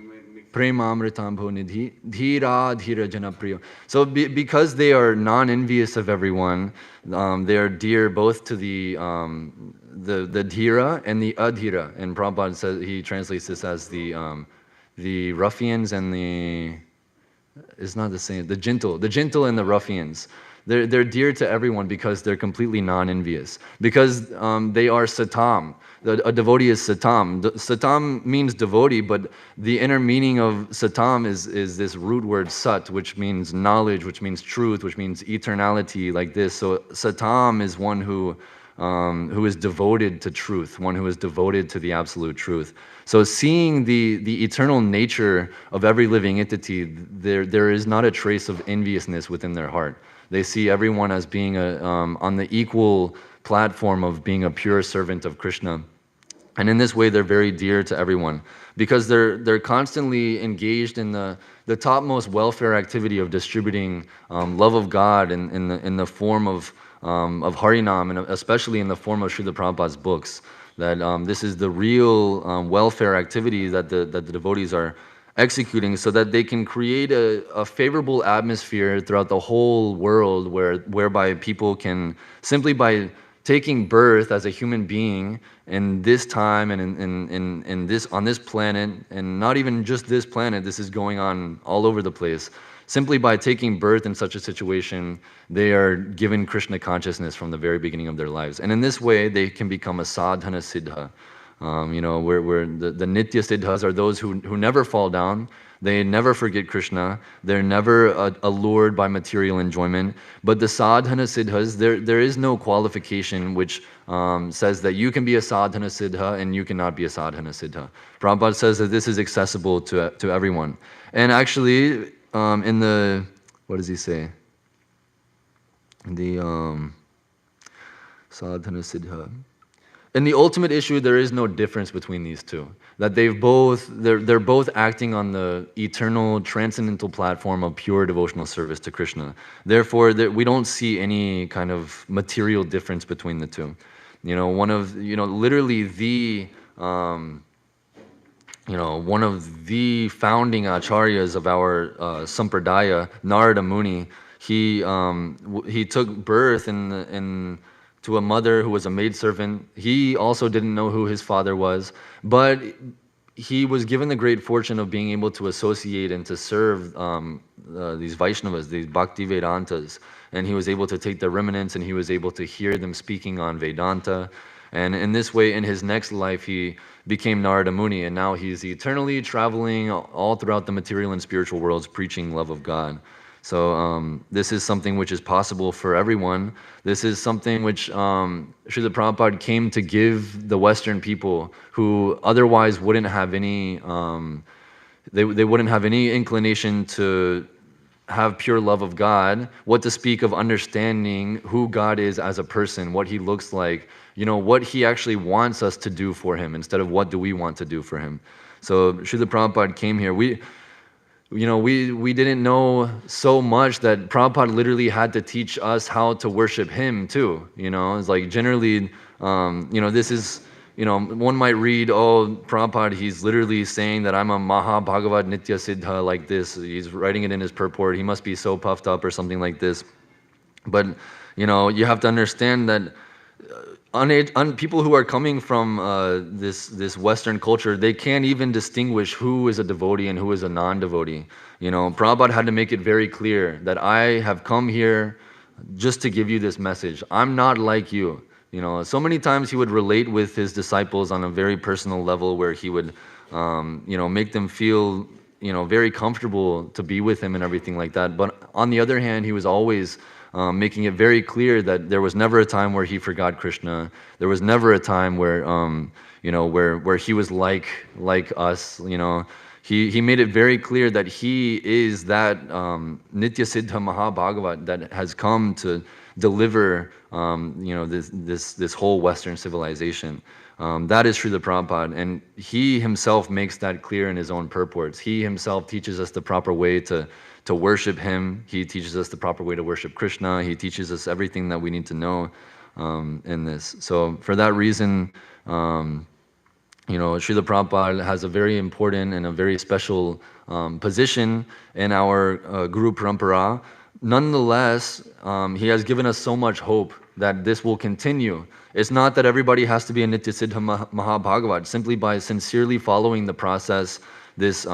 Premamritambho Nidhi Dhira Dhira Janapriyo. So because they are non-envious of everyone, they are dear both to the dhira and the adhira. And Prabhupada says, he translates this as the ruffians and the, it's not the same, the gentle and the ruffians. They're dear to everyone because they're completely non-envious. Because they are satam. A devotee is satam. Satam means devotee, but the inner meaning of satam is this root word sat, which means knowledge, which means truth, which means eternality, like this. So satam is one who is devoted to truth, one who is devoted to the absolute truth. So seeing the eternal nature of every living entity, there is not a trace of enviousness within their heart. They see everyone as being on the equal platform of being a pure servant of Krishna. And in this way, they're very dear to everyone because they're constantly engaged in the topmost welfare activity of distributing love of God in the form of Harinam, and especially in the form of Srila Prabhupada's books. That this is the real welfare activity that the devotees are executing, so that they can create a favorable atmosphere throughout the whole world, whereby people can, simply by taking birth as a human being in this time and in this, on this planet, and not even just this planet, this is going on all over the place. Simply by taking birth in such a situation, they are given Krishna consciousness from the very beginning of their lives. And in this way, they can become a sadhana siddha. Where the nitya siddhas are those who never fall down. They never forget Krishna. They're never allured by material enjoyment. But the sadhana siddhas, there is no qualification which says that you can be a sadhana siddha and you cannot be a sadhana siddha. Prabhupada says that this is accessible to everyone. And actually, in the, what does he say? The sadhana siddha. In the ultimate issue, there is no difference between these two. That they're both acting on the eternal transcendental platform of pure devotional service to Krishna. Therefore, we don't see any kind of material difference between the two. Literally one of the founding acharyas of our sampradaya, Narada Muni, he took birth to a mother who was a maidservant. He also didn't know who his father was, but he was given the great fortune of being able to associate and to serve these Vaishnavas, these Bhakti Vedantas, and he was able to take the remnants and he was able to hear them speaking on Vedanta. And in this way, in his next life, he became Narada Muni, and now he's eternally traveling all throughout the material and spiritual worlds, preaching love of God. So this is something which is possible for everyone. This is something which Srila Prabhupada came to give the Western people who otherwise wouldn't have any, they wouldn't have any inclination to have pure love of God, what to speak of understanding who God is as a person, what he looks like, what he actually wants us to do for him instead of what do we want to do for him. So Srila Prabhupada came here. We didn't know so much that Prabhupada literally had to teach us how to worship him too. It's like generally, this is, one might read, oh, Prabhupada, he's literally saying that I'm a Maha Bhagavad Nitya Siddha like this. He's writing it in his purport. He must be so puffed up or something like this. But, you have to understand that people who are coming from this Western culture, they can't even distinguish who is a devotee and who is a non-devotee. Prabhupada had to make it very clear that I have come here just to give you this message. I'm not like you. So many times he would relate with his disciples on a very personal level, where he would, make them feel, very comfortable to be with him and everything like that. But on the other hand, he was always making it very clear that there was never a time where he forgot Krishna. There was never a time where where he was like us. He made it very clear that he is that Nitya Siddha Mahabhagavat that has come to deliver this whole Western civilization. That is Srila Prabhupada, and he himself makes that clear in his own purports. He himself teaches us the proper way to worship him. He teaches us the proper way to worship Krishna. He teaches us everything that we need to know. in this. So for that reason, Srila Prabhupada has a very important and a very special position in our Guru Parampara. Nonetheless, he has given us so much hope that this will continue. It's not that everybody has to be a Nitya Siddha Mahabhagavat. Simply by sincerely following the process, this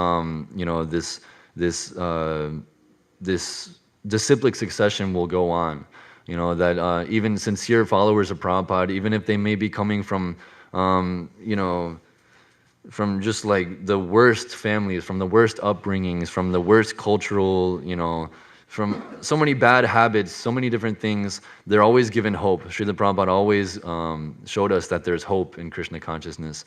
disciplic succession will go on. That even sincere followers of Prabhupada, even if they may be coming from from just like the worst families, from the worst upbringings, from the worst cultural, from so many bad habits, so many different things, they're always given hope. Srila Prabhupada always showed us that there's hope in Krishna consciousness.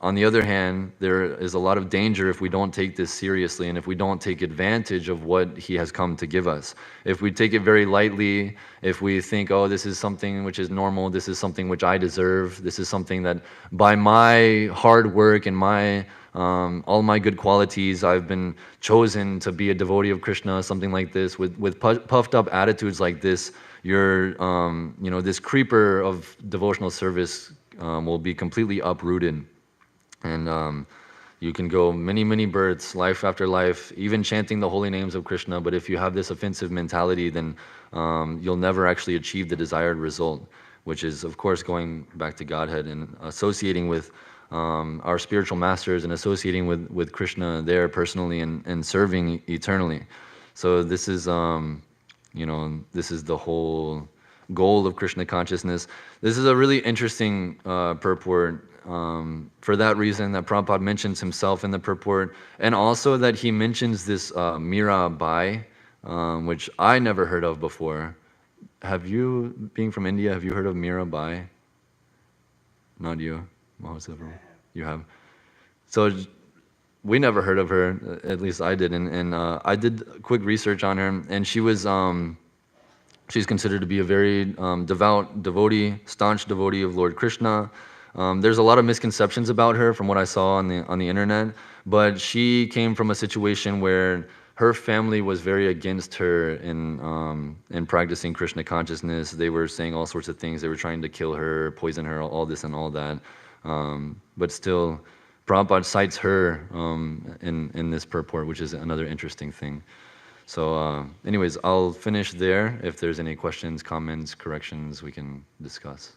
On the other hand, there is a lot of danger if we don't take this seriously and if we don't take advantage of what he has come to give us. If we take it very lightly, if we think, oh, this is something which is normal, this is something which I deserve, this is something that by my hard work and my all my good qualities, I've been chosen to be a devotee of Krishna, something like this, with puffed up attitudes like this, you're, this creeper of devotional service will be completely uprooted. And you can go many, many births, life after life, even chanting the holy names of Krishna. But if you have this offensive mentality, then you'll never actually achieve the desired result, which is, of course, going back to Godhead and associating with our spiritual masters and associating with Krishna there personally and serving eternally. So this is, this is the whole goal of Krishna consciousness. This is a really interesting purport. For that reason that Prabhupada mentions himself in the purport, and also that he mentions this Mira Bai, which I never heard of before. Have you, being from India, have you heard of Mira Bai? Not you, Mahasabha. You have. So we never heard of her, at least I did, and I did quick research on her, and she was she's considered to be a very devout devotee, staunch devotee of Lord Krishna. There's a lot of misconceptions about her from what I saw on the internet, but she came from a situation where her family was very against her in practicing Krishna consciousness. They were saying all sorts of things. They were trying to kill her, poison her, all this and all that. But still, Prabhupada cites her in this purport, which is another interesting thing. So anyways, I'll finish there. If there's any questions, comments, corrections, we can discuss.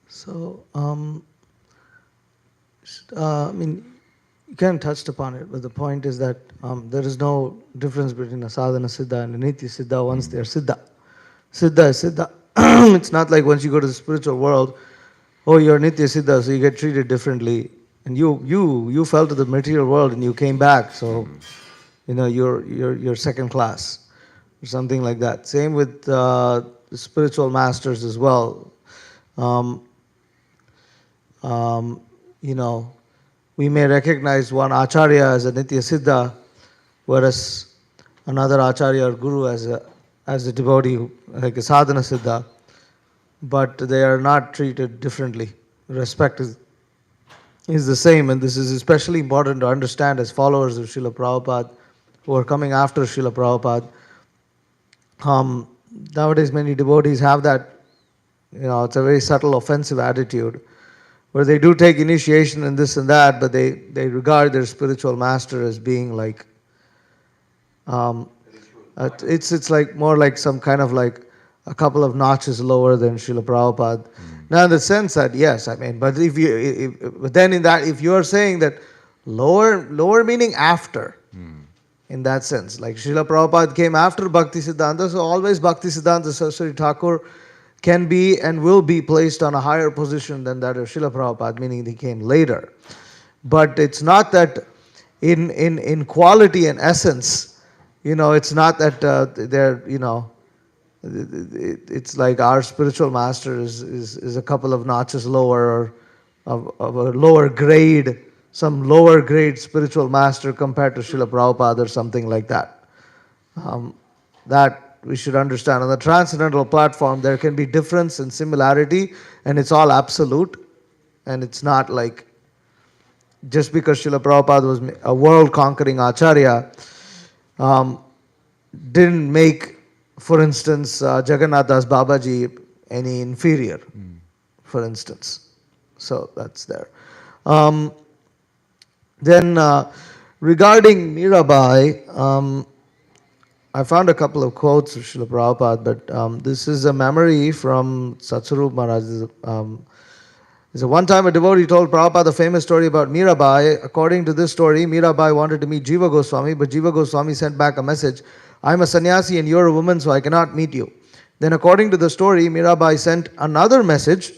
So, I mean, you kind of touched upon it, but the point is that there is no difference between a sadhana siddha and a nitya siddha once they are siddha. Siddha is siddha. It's not like once you go to the spiritual world, oh, you're nitya siddha, so you get treated differently. And you fell to the material world and you came back, so you're second class or something like that. Same with the spiritual masters as well. We may recognize one acharya as a nitya siddha, whereas another acharya or guru as a devotee, like a sadhana siddha, but they are not treated differently. Respect is the same, and this is especially important to understand as followers of Srila Prabhupada who are coming after Srila Prabhupada. Nowadays many devotees have that, it's a very subtle offensive attitude where they do take initiation and this and that, but they regard their spiritual master as being like, it's like more like some kind of like a couple of notches lower than Srila Prabhupada. Now in the sense that, yes, I mean, but but then in that, if you are saying that lower meaning after, in that sense, like Srila Prabhupada came after Bhakti Siddhanta, so always Bhakti Siddhanta Saraswati Thakur can be and will be placed on a higher position than that of Srila Prabhupada, meaning he came later. But it's not that in quality and essence, it's not that they're, it's like our spiritual master is a couple of notches lower, or of a lower grade, some lower grade spiritual master compared to Srila Prabhupada or something like that. That we should understand. On the transcendental platform, there can be difference and similarity, and it's all absolute, and it's not like just because Srila Prabhupada was a world-conquering acharya, didn't make, for instance, Jagannath Das Babaji any inferior, for instance. So that's there. Um, then regarding Mirabai, I found a couple of quotes of Srila Prabhupada, but this is a memory from Satsarup Maharaj. So one time a devotee told Prabhupada the famous story about Mirabai. According to this story, Mirabai wanted to meet Jiva Goswami, but Jiva Goswami sent back a message, I'm a sannyasi and you're a woman, so I cannot meet you. Then according to the story, Mirabai sent another message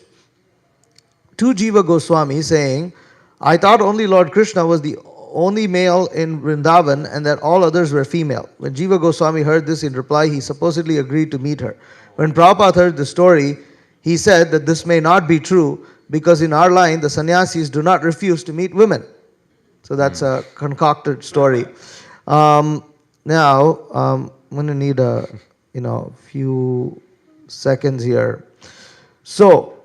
to Jiva Goswami saying, I thought only Lord Krishna was the only male in Vrindavan and that all others were female. When Jiva Goswami heard this, in reply, he supposedly agreed to meet her. When Prabhupada heard the story, he said that this may not be true because in our line, the sannyasis do not refuse to meet women. So that's a concocted story. Now, I'm going to need a few seconds here. So,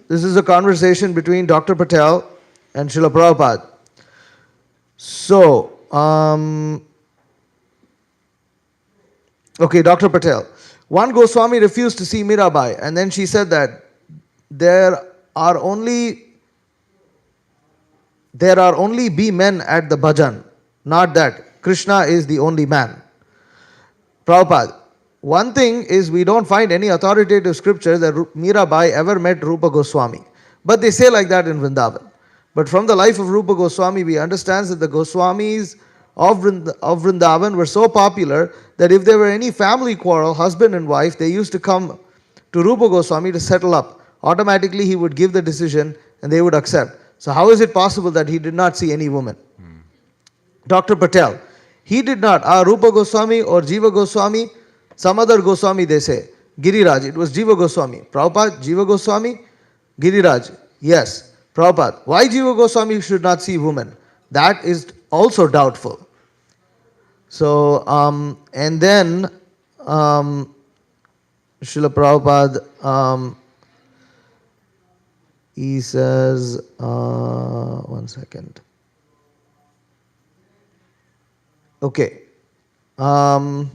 this is a conversation between Dr. Patel and Srila Prabhupada. So, okay, Dr. Patel. One Goswami refused to see Mirabai, and then she said that there are only be men at the bhajan, not that Krishna is the only man. Prabhupada, one thing is we don't find any authoritative scripture that Mirabai ever met Rupa Goswami. But they say like that in Vrindavan. But from the life of Rupa Goswami, we understand that the Goswamis of Vrindavan were so popular that if there were any family quarrel, husband and wife, they used to come to Rupa Goswami to settle up. Automatically he would give the decision and they would accept. So how is it possible that he did not see any woman? Dr. Patel, he did not. Rupa Goswami or Jiva Goswami, some other Goswami they say. Giriraj, it was Jiva Goswami. Prabhupada, Jiva Goswami, Giriraj. Yes, Prabhupada. Why Jiva Goswami should not see women? That is also doubtful. So, and then Srila Prabhupada, he says, one second. Okay. Oh,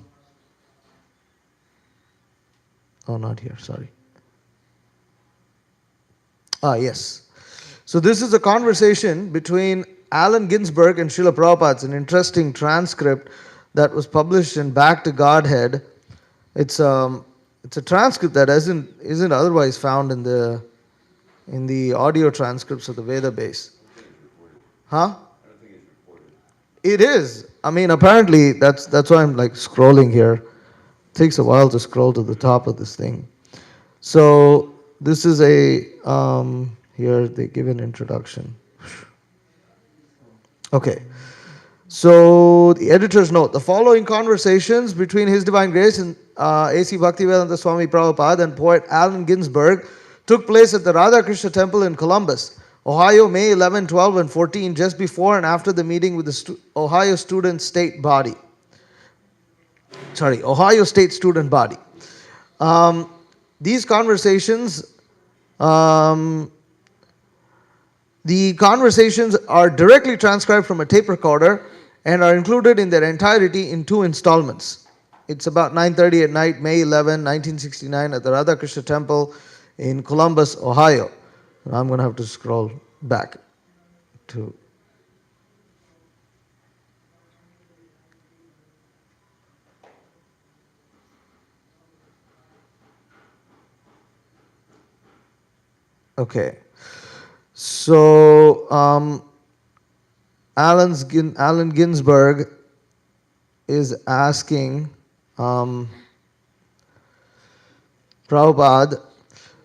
not here, sorry. Yes. So this is a conversation between Allen Ginsberg and Srila Prabhupada. It's an interesting transcript that was published in Back to Godhead. It's a transcript that isn't otherwise found in the audio transcripts of the Veda base. Huh? It is. I mean, apparently that's why I'm like scrolling here. It takes a while to scroll to the top of this thing. So this is here they give an introduction. Okay. So the editor's note: the following conversations between His Divine Grace and A.C. Bhaktivedanta Swami Prabhupada and poet Allen Ginsberg took place at the Radha Krishna Temple in Columbus, Ohio, May 11, 12, and 14, just before and after the meeting with the Ohio Student State Body. Ohio State Student Body. These conversations, the conversations are directly transcribed from a tape recorder and are included in their entirety in 2 installments. It's about 9:30 at night, May 11, 1969, at the Radha Krishna Temple in Columbus, Ohio. I'm going to have to scroll back to. Okay. So, Allen Ginsberg is asking Prabhupada,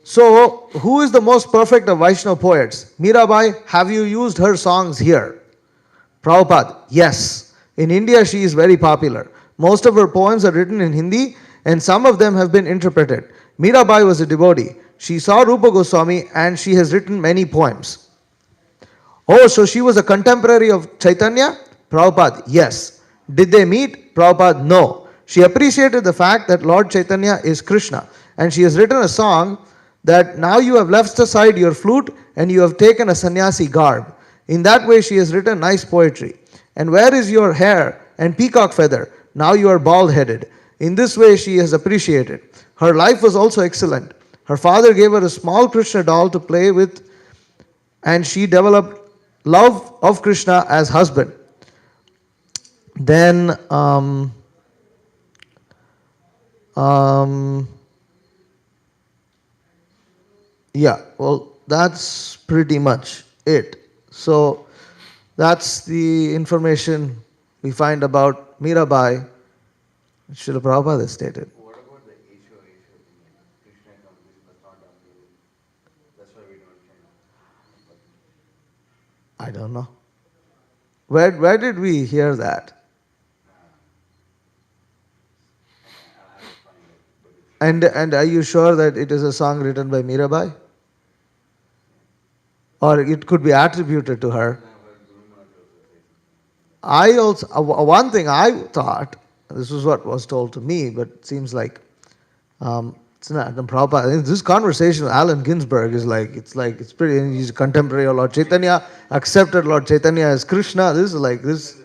so who is the most perfect of Vaishnava poets? Mirabai, have you used her songs here? Prabhupada, yes. In India she is very popular. Most of her poems are written in Hindi and some of them have been interpreted. Mirabai was a devotee. She saw Rupa Goswami and she has written many poems. Oh, so she was a contemporary of Chaitanya? Prabhupada, yes. Did they meet? Prabhupada, no. She appreciated the fact that Lord Chaitanya is Krishna and she has written a song that now you have left aside your flute and you have taken a sannyasi garb. In that way she has written nice poetry. And where is your hair? and peacock feather. Now you are bald headed. In this way, she is appreciated. Her life was also excellent. Her father gave her a small Krishna doll to play with, and she developed love of Krishna as husband. Then, um, yeah, well, that's pretty much it. So, that's the information we find about Mirabai. Srila Prabhupada has stated. What about the Esho thing? Krishna accomplished but not updated. That's why we don't I don't know. Where did we hear that? And are you sure that it is a song written by Mirabai? Or it could be attributed to her? I also, one thing I thought, this is what was told to me, but it seems like it's not. Prabhupada, this conversation with Allen Ginsberg is like, it's pretty, he's a contemporary of Lord Chaitanya, accepted Lord Chaitanya as Krishna. This is like this.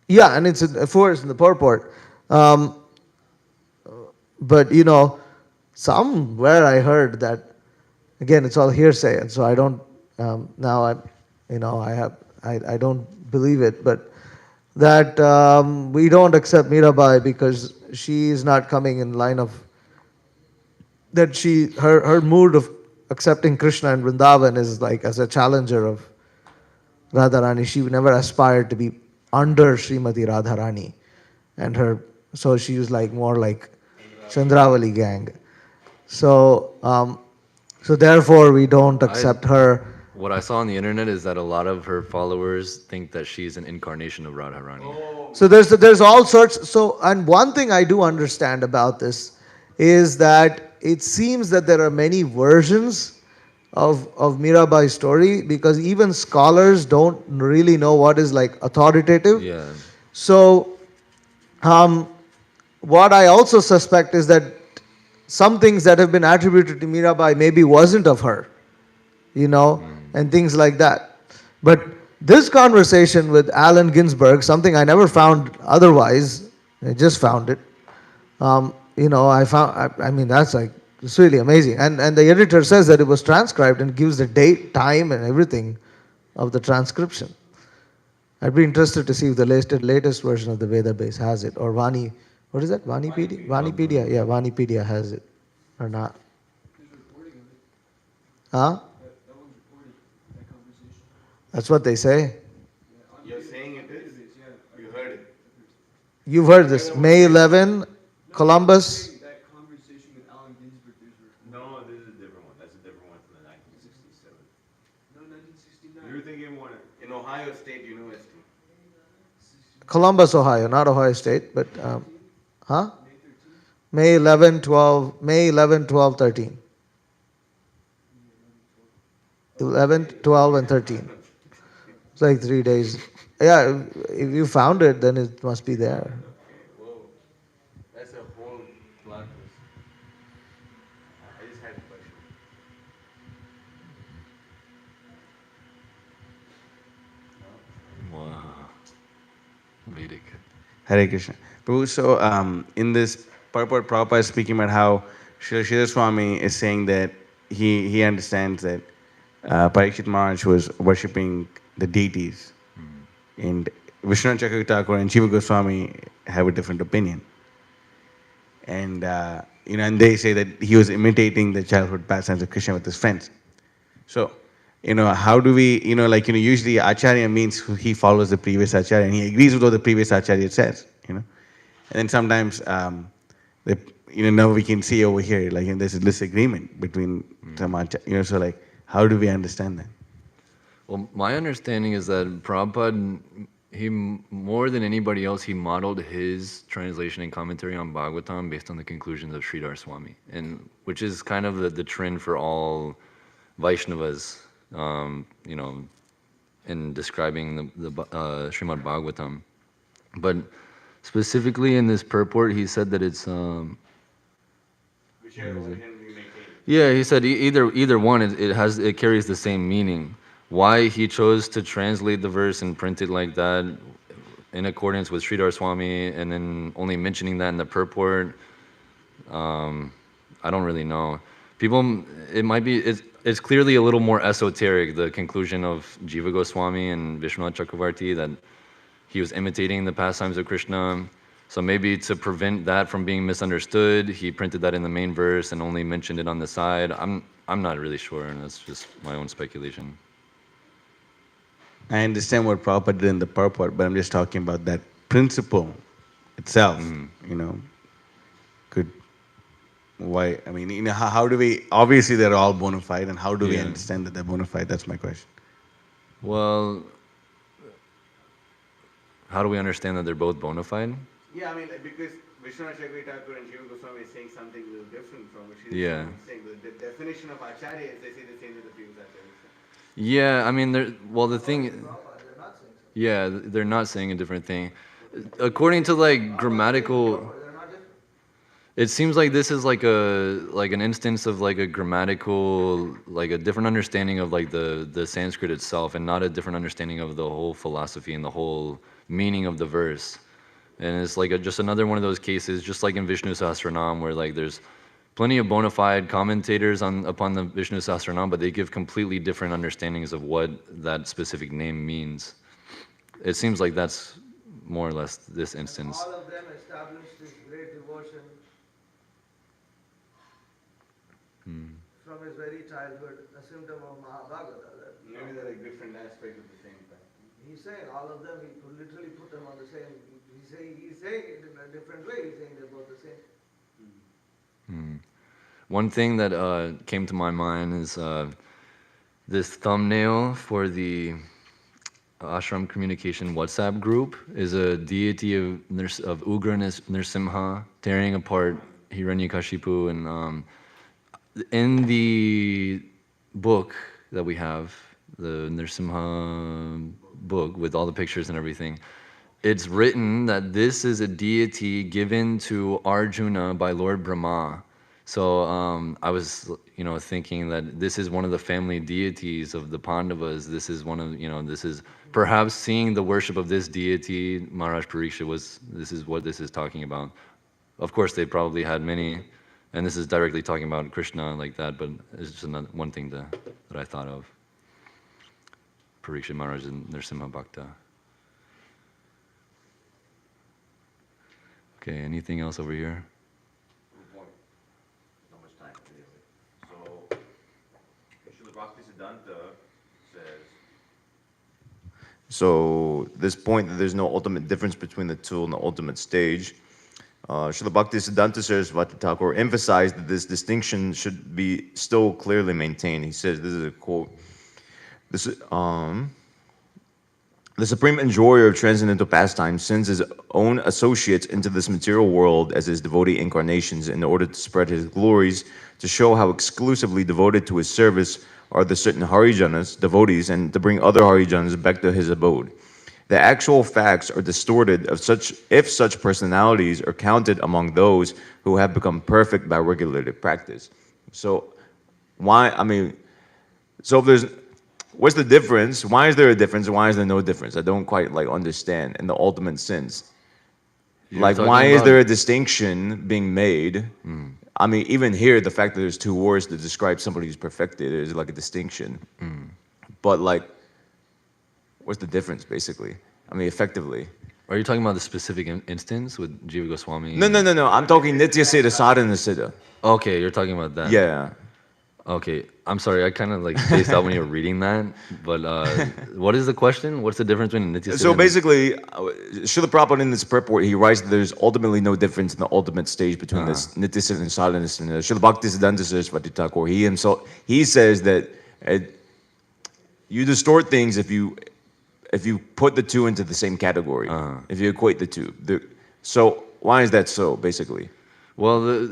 Yeah, and it's in, of course in the purport. But somewhere I heard that, again, it's all hearsay, and so I don't, now I don't believe it, but that we don't accept Mirabai because she is not coming in line of, that her mood of accepting Krishna and Vrindavan is like as a challenger of Radharani. She never aspired to be under Srimati Radharani, and so she was like more like Chandravali gang. So therefore we don't accept her. What I saw on the internet is that a lot of her followers think that she's an incarnation of Radharani. So there's all sorts. So, and one thing I do understand about this is that it seems that there are many versions of Mirabai's story, because even scholars don't really know what is like authoritative. Yeah. So what I also suspect is that some things that have been attributed to Mirabai maybe wasn't of her, and things like that. But this conversation with Allen Ginsberg, something I never found otherwise, I just found it. I mean, that's like, it's really amazing. And the editor says that it was transcribed and gives the date, time, and everything of the transcription. I'd be interested to see if the latest version of the Veda base has it, or Vani, what is that? Vanipedia? Vanipedia, yeah, Vanipedia has it, or not. Huh? That's what they say. You're saying it is? You heard it. You've heard this. May 11, Columbus. That conversation with Allen Ginsberg, No, this is a different one. That's a different one from the 1967. no 1969. You're thinking one in Ohio State University. Columbus, Ohio, not Ohio State, but, huh? May 11, 12, 13. 11, 12, and 13. It's like 3 days. Yeah, if you found it, then it must be there. Whoa. That's a whole plot twist. I just had a question. Wow. Vedic. Hare Krishna. Prabhu, so in this purport, Prabhupada is speaking about how Srila Swami is saying that he understands that Parikshit Maharaj was worshipping the deities, and Vishnu Chakravarti Thakur and Shiva Goswami have a different opinion. And and they say that he was imitating the childhood pastimes of Krishna with his friends. So, how do we, usually Acharya means he follows the previous Acharya and he agrees with what the previous Acharya says, And then sometimes, now we can see over here, like, there's a disagreement between some Acharya, so like, how do we understand that? Well, my understanding is that Prabhupada, more than anybody else, he modeled his translation and commentary on Bhagavatam based on the conclusions of Sridhar Swami, and which is kind of the trend for all Vaishnavas, in describing the Srimad Bhagavatam. But specifically in this purport, he said that it's yeah, he said either one, it carries the same meaning. Why he chose to translate the verse and print it like that, in accordance with Sridhar Swami, and then only mentioning that in the purport. I don't really know. People, it might be, it's clearly a little more esoteric, the conclusion of Jiva Goswami and Vishwanath Chakravarti, that he was imitating the pastimes of Krishna. So maybe to prevent that from being misunderstood, he printed that in the main verse and only mentioned it on the side. I'm not really sure, and that's just my own speculation. I understand what Prabhupada did in the purport, but I'm just talking about that principle itself. You know, could why? I mean, you know, how do we? Obviously, they're all bona fide, and how do we Yeah. understand that they're bona fide? That's my question. Well, how do we understand that they're both bona fide? Yeah, I mean, because Vishwanath Chakravarti Thakur and Jiva Goswami is saying something a little different from what she's Yeah. saying. The definition of acharya is they say the same as the previous acharya. Yeah, I mean, the thing, yeah, they're not saying a different thing. According to like grammatical, it seems like this is like an instance of like a grammatical, like a different understanding of like the Sanskrit itself, and not a different understanding of the whole philosophy and the whole meaning of the verse. And it's like just another one of those cases, just like in Vishnu Sahasranam, where like there's plenty of bona fide commentators upon the Vishnu Sahasranam, but they give completely different understandings of what that specific name means. It seems like that's more or less this instance. All of them established this great devotion from his very childhood, a symptom of Mahabharata. Maybe they're like different aspects of the same thing. He's saying all of them, he could literally put them on the same, he's saying it in a different way, he's saying they're both the same. One thing that came to my mind is this thumbnail for the Ashram Communication WhatsApp group is a deity of Ugra Nrsimha tearing apart Hiranyakashipu, and in the book that we have, the Nrsimha book with all the pictures and everything, it's written that this is a deity given to Arjuna by Lord Brahma. So I was, thinking that this is one of the family deities of the Pandavas. This is one of, this is perhaps seeing the worship of this deity. Maharaj Pariksha this is what this is talking about. Of course, they probably had many, and this is directly talking about Krishna like that, but it's just one thing that I thought of. Pariksha Maharaj and Nrsimha Bhakta. Okay, anything else over here? Not much time. So, Srila Bhaktisiddhanta says. So this point that there's no ultimate difference between the two and the ultimate stage, Srila Bhaktisiddhanta Saraswati Thakur emphasized that this distinction should be still clearly maintained. He says, this is a quote, the supreme enjoyer of transcendental pastimes sends his own associates into this material world as his devotee incarnations in order to spread his glories, to show how exclusively devoted to his service are the certain Harijanas, devotees, and to bring other Harijanas back to his abode. The actual facts are distorted if such personalities are counted among those who have become perfect by regulated practice. So if there's, what's the difference? Why is there a difference? Why is there no difference? I don't quite understand in the ultimate sense. Why is there a distinction being made? I mean, even here, the fact that there's two words to describe somebody who's perfected is like a distinction. But what's the difference, basically? I mean, effectively. Are you talking about the specific instance with Jiva Goswami? No. I'm talking Nitya Siddha, Sadhana Siddha. Okay, you're talking about that. Yeah. Okay, I'm sorry, I kind of spaced out when you were reading that, but what is the question? What's the difference between Nitya Siddha So and- basically, Srila Prabhupada in this purport, he writes that there's ultimately no difference in the ultimate stage between this Nitya Siddha and Sadhana Siddha. Srila Bhaktisiddhanta Saraswati Thakur, he says that you distort things if you put the two into the same category, if you equate the two. So why is that so, basically? Well,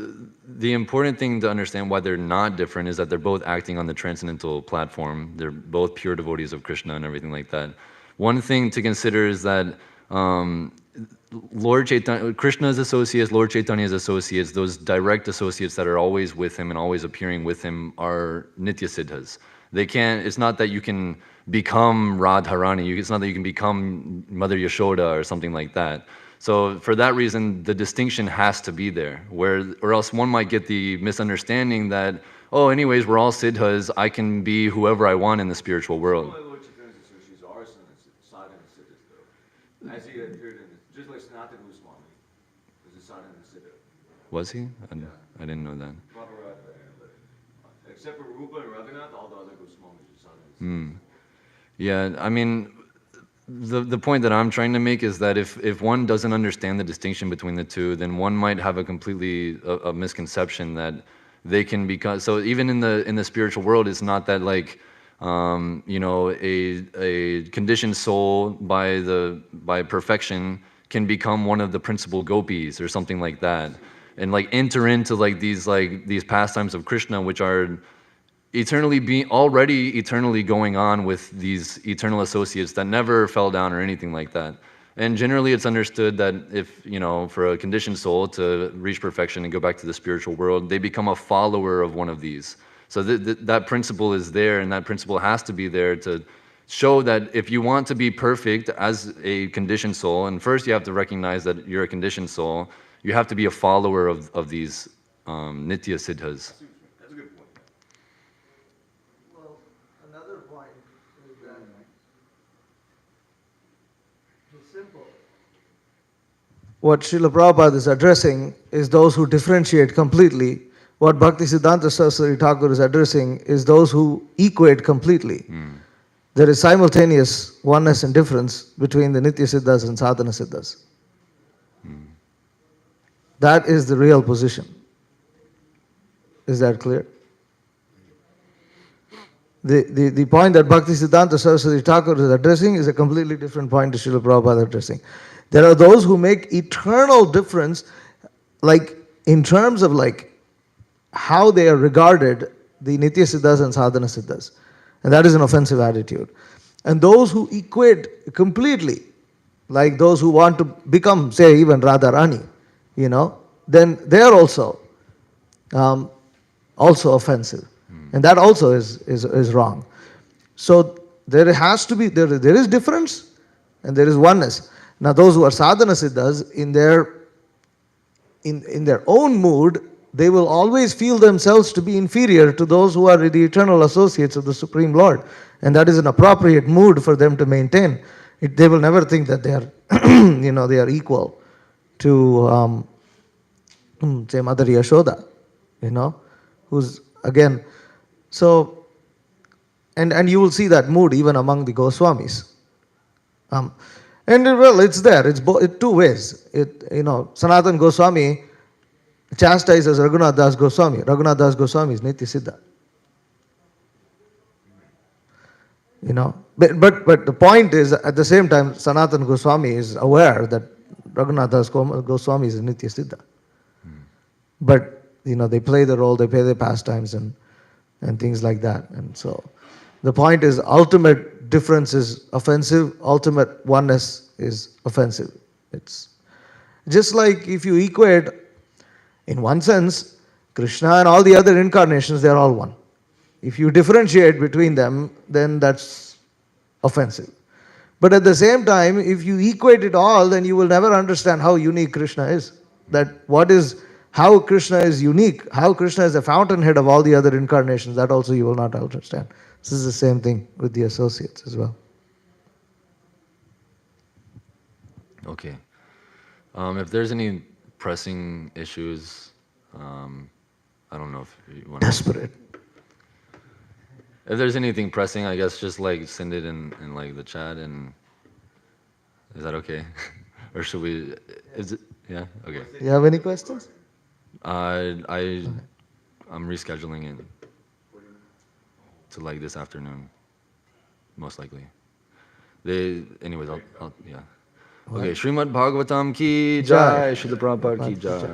the important thing to understand why they're not different is that they're both acting on the transcendental platform. They're both pure devotees of Krishna and everything like that. One thing to consider is that Lord Chaitanya, Krishna's associates, Lord Chaitanya's associates, those direct associates that are always with him and always appearing with him are Nitya Siddhas. They can't. It's not that you can become Radharani. It's not that you can become Mother Yashoda or something like that. So for that reason, the distinction has to be there. Or else one might get the misunderstanding that, oh, anyways, we're all siddhas. I can be whoever I want in the spiritual world. My Lord Chaitanya Srishis are sadhana siddhas though. As he appeared in, just like Sanatana Goswami was a sadhana siddha. Was he? I didn't know that. Except for Rupa and Raghunath, all the other Goswamis are sadhana siddhas. Yeah, I mean, the point that I'm trying to make is that if one doesn't understand the distinction between the two, then one might have a completely a misconception that they can become. So even in the spiritual world, it's not that like a conditioned soul by perfection can become one of the principal gopis or something like that, and like enter into like these pastimes of Krishna, which are already eternally going on with these eternal associates that never fell down or anything like that. And generally it's understood that if, for a conditioned soul to reach perfection and go back to the spiritual world, they become a follower of one of these. So that principle is there, and that principle has to be there to show that if you want to be perfect as a conditioned soul, and first you have to recognize that you're a conditioned soul, you have to be a follower of these nitya siddhas. That's a good point. Well, another point is that it's simple. What Srila Prabhupada is addressing is those who differentiate completely. What Bhaktisiddhanta Saraswati Thakur is addressing is those who equate completely. There is simultaneous oneness and difference between the Nitya Siddhas and Sadhana Siddhas. That is the real position. Is that clear? The point that Bhaktisiddhanta Saraswati Thakur is addressing is a completely different point to Srila Prabhupada addressing. There are those who make eternal difference, like in terms of like how they are regarded, the Nitya Siddhas and Sadhana Siddhas. And that is an offensive attitude. And those who equate completely, like those who want to become, say, even Radharani, then they are also offensive. And that also is wrong. So there has to be, there is difference and there is oneness. Now those who are sadhana siddhas, in their own mood, they will always feel themselves to be inferior to those who are the eternal associates of the Supreme Lord. And that is an appropriate mood for them to maintain. They will never think that they are, they are equal to, say, Mother Yashoda, who's, again, so, and you will see that mood even among the Goswamis. And well, it's there. It's two ways. Sanatan Goswami chastises Raghunath Das Goswami. Raghunath Das Goswami is Nitya Siddha. But the point is, at the same time, Sanatan Goswami is aware that Raghunath Das Goswami is Nitya Siddha. But they play the role, they play their pastimes and things like that. And so the point is, ultimate difference is offensive, ultimate oneness is offensive. It's just like if you equate, in one sense, Krishna and all the other incarnations, they're all one. If you differentiate between them, then that's offensive. But at the same time, if you equate it all, then you will never understand how unique Krishna is. How Krishna is unique, how Krishna is the fountainhead of all the other incarnations, that also you will not understand. This is the same thing with the associates as well. Okay. If there's any pressing issues, I don't know if you want to... Desperate. If there's anything pressing, I guess just like send it in like the chat, and is that okay? Or should we, yeah? Okay. You have any questions? I'm rescheduling it to like this afternoon, most likely. Anyways, I'll yeah. Okay, Srimad Bhagavatam ki jai, Srila Prabhupada ki jai.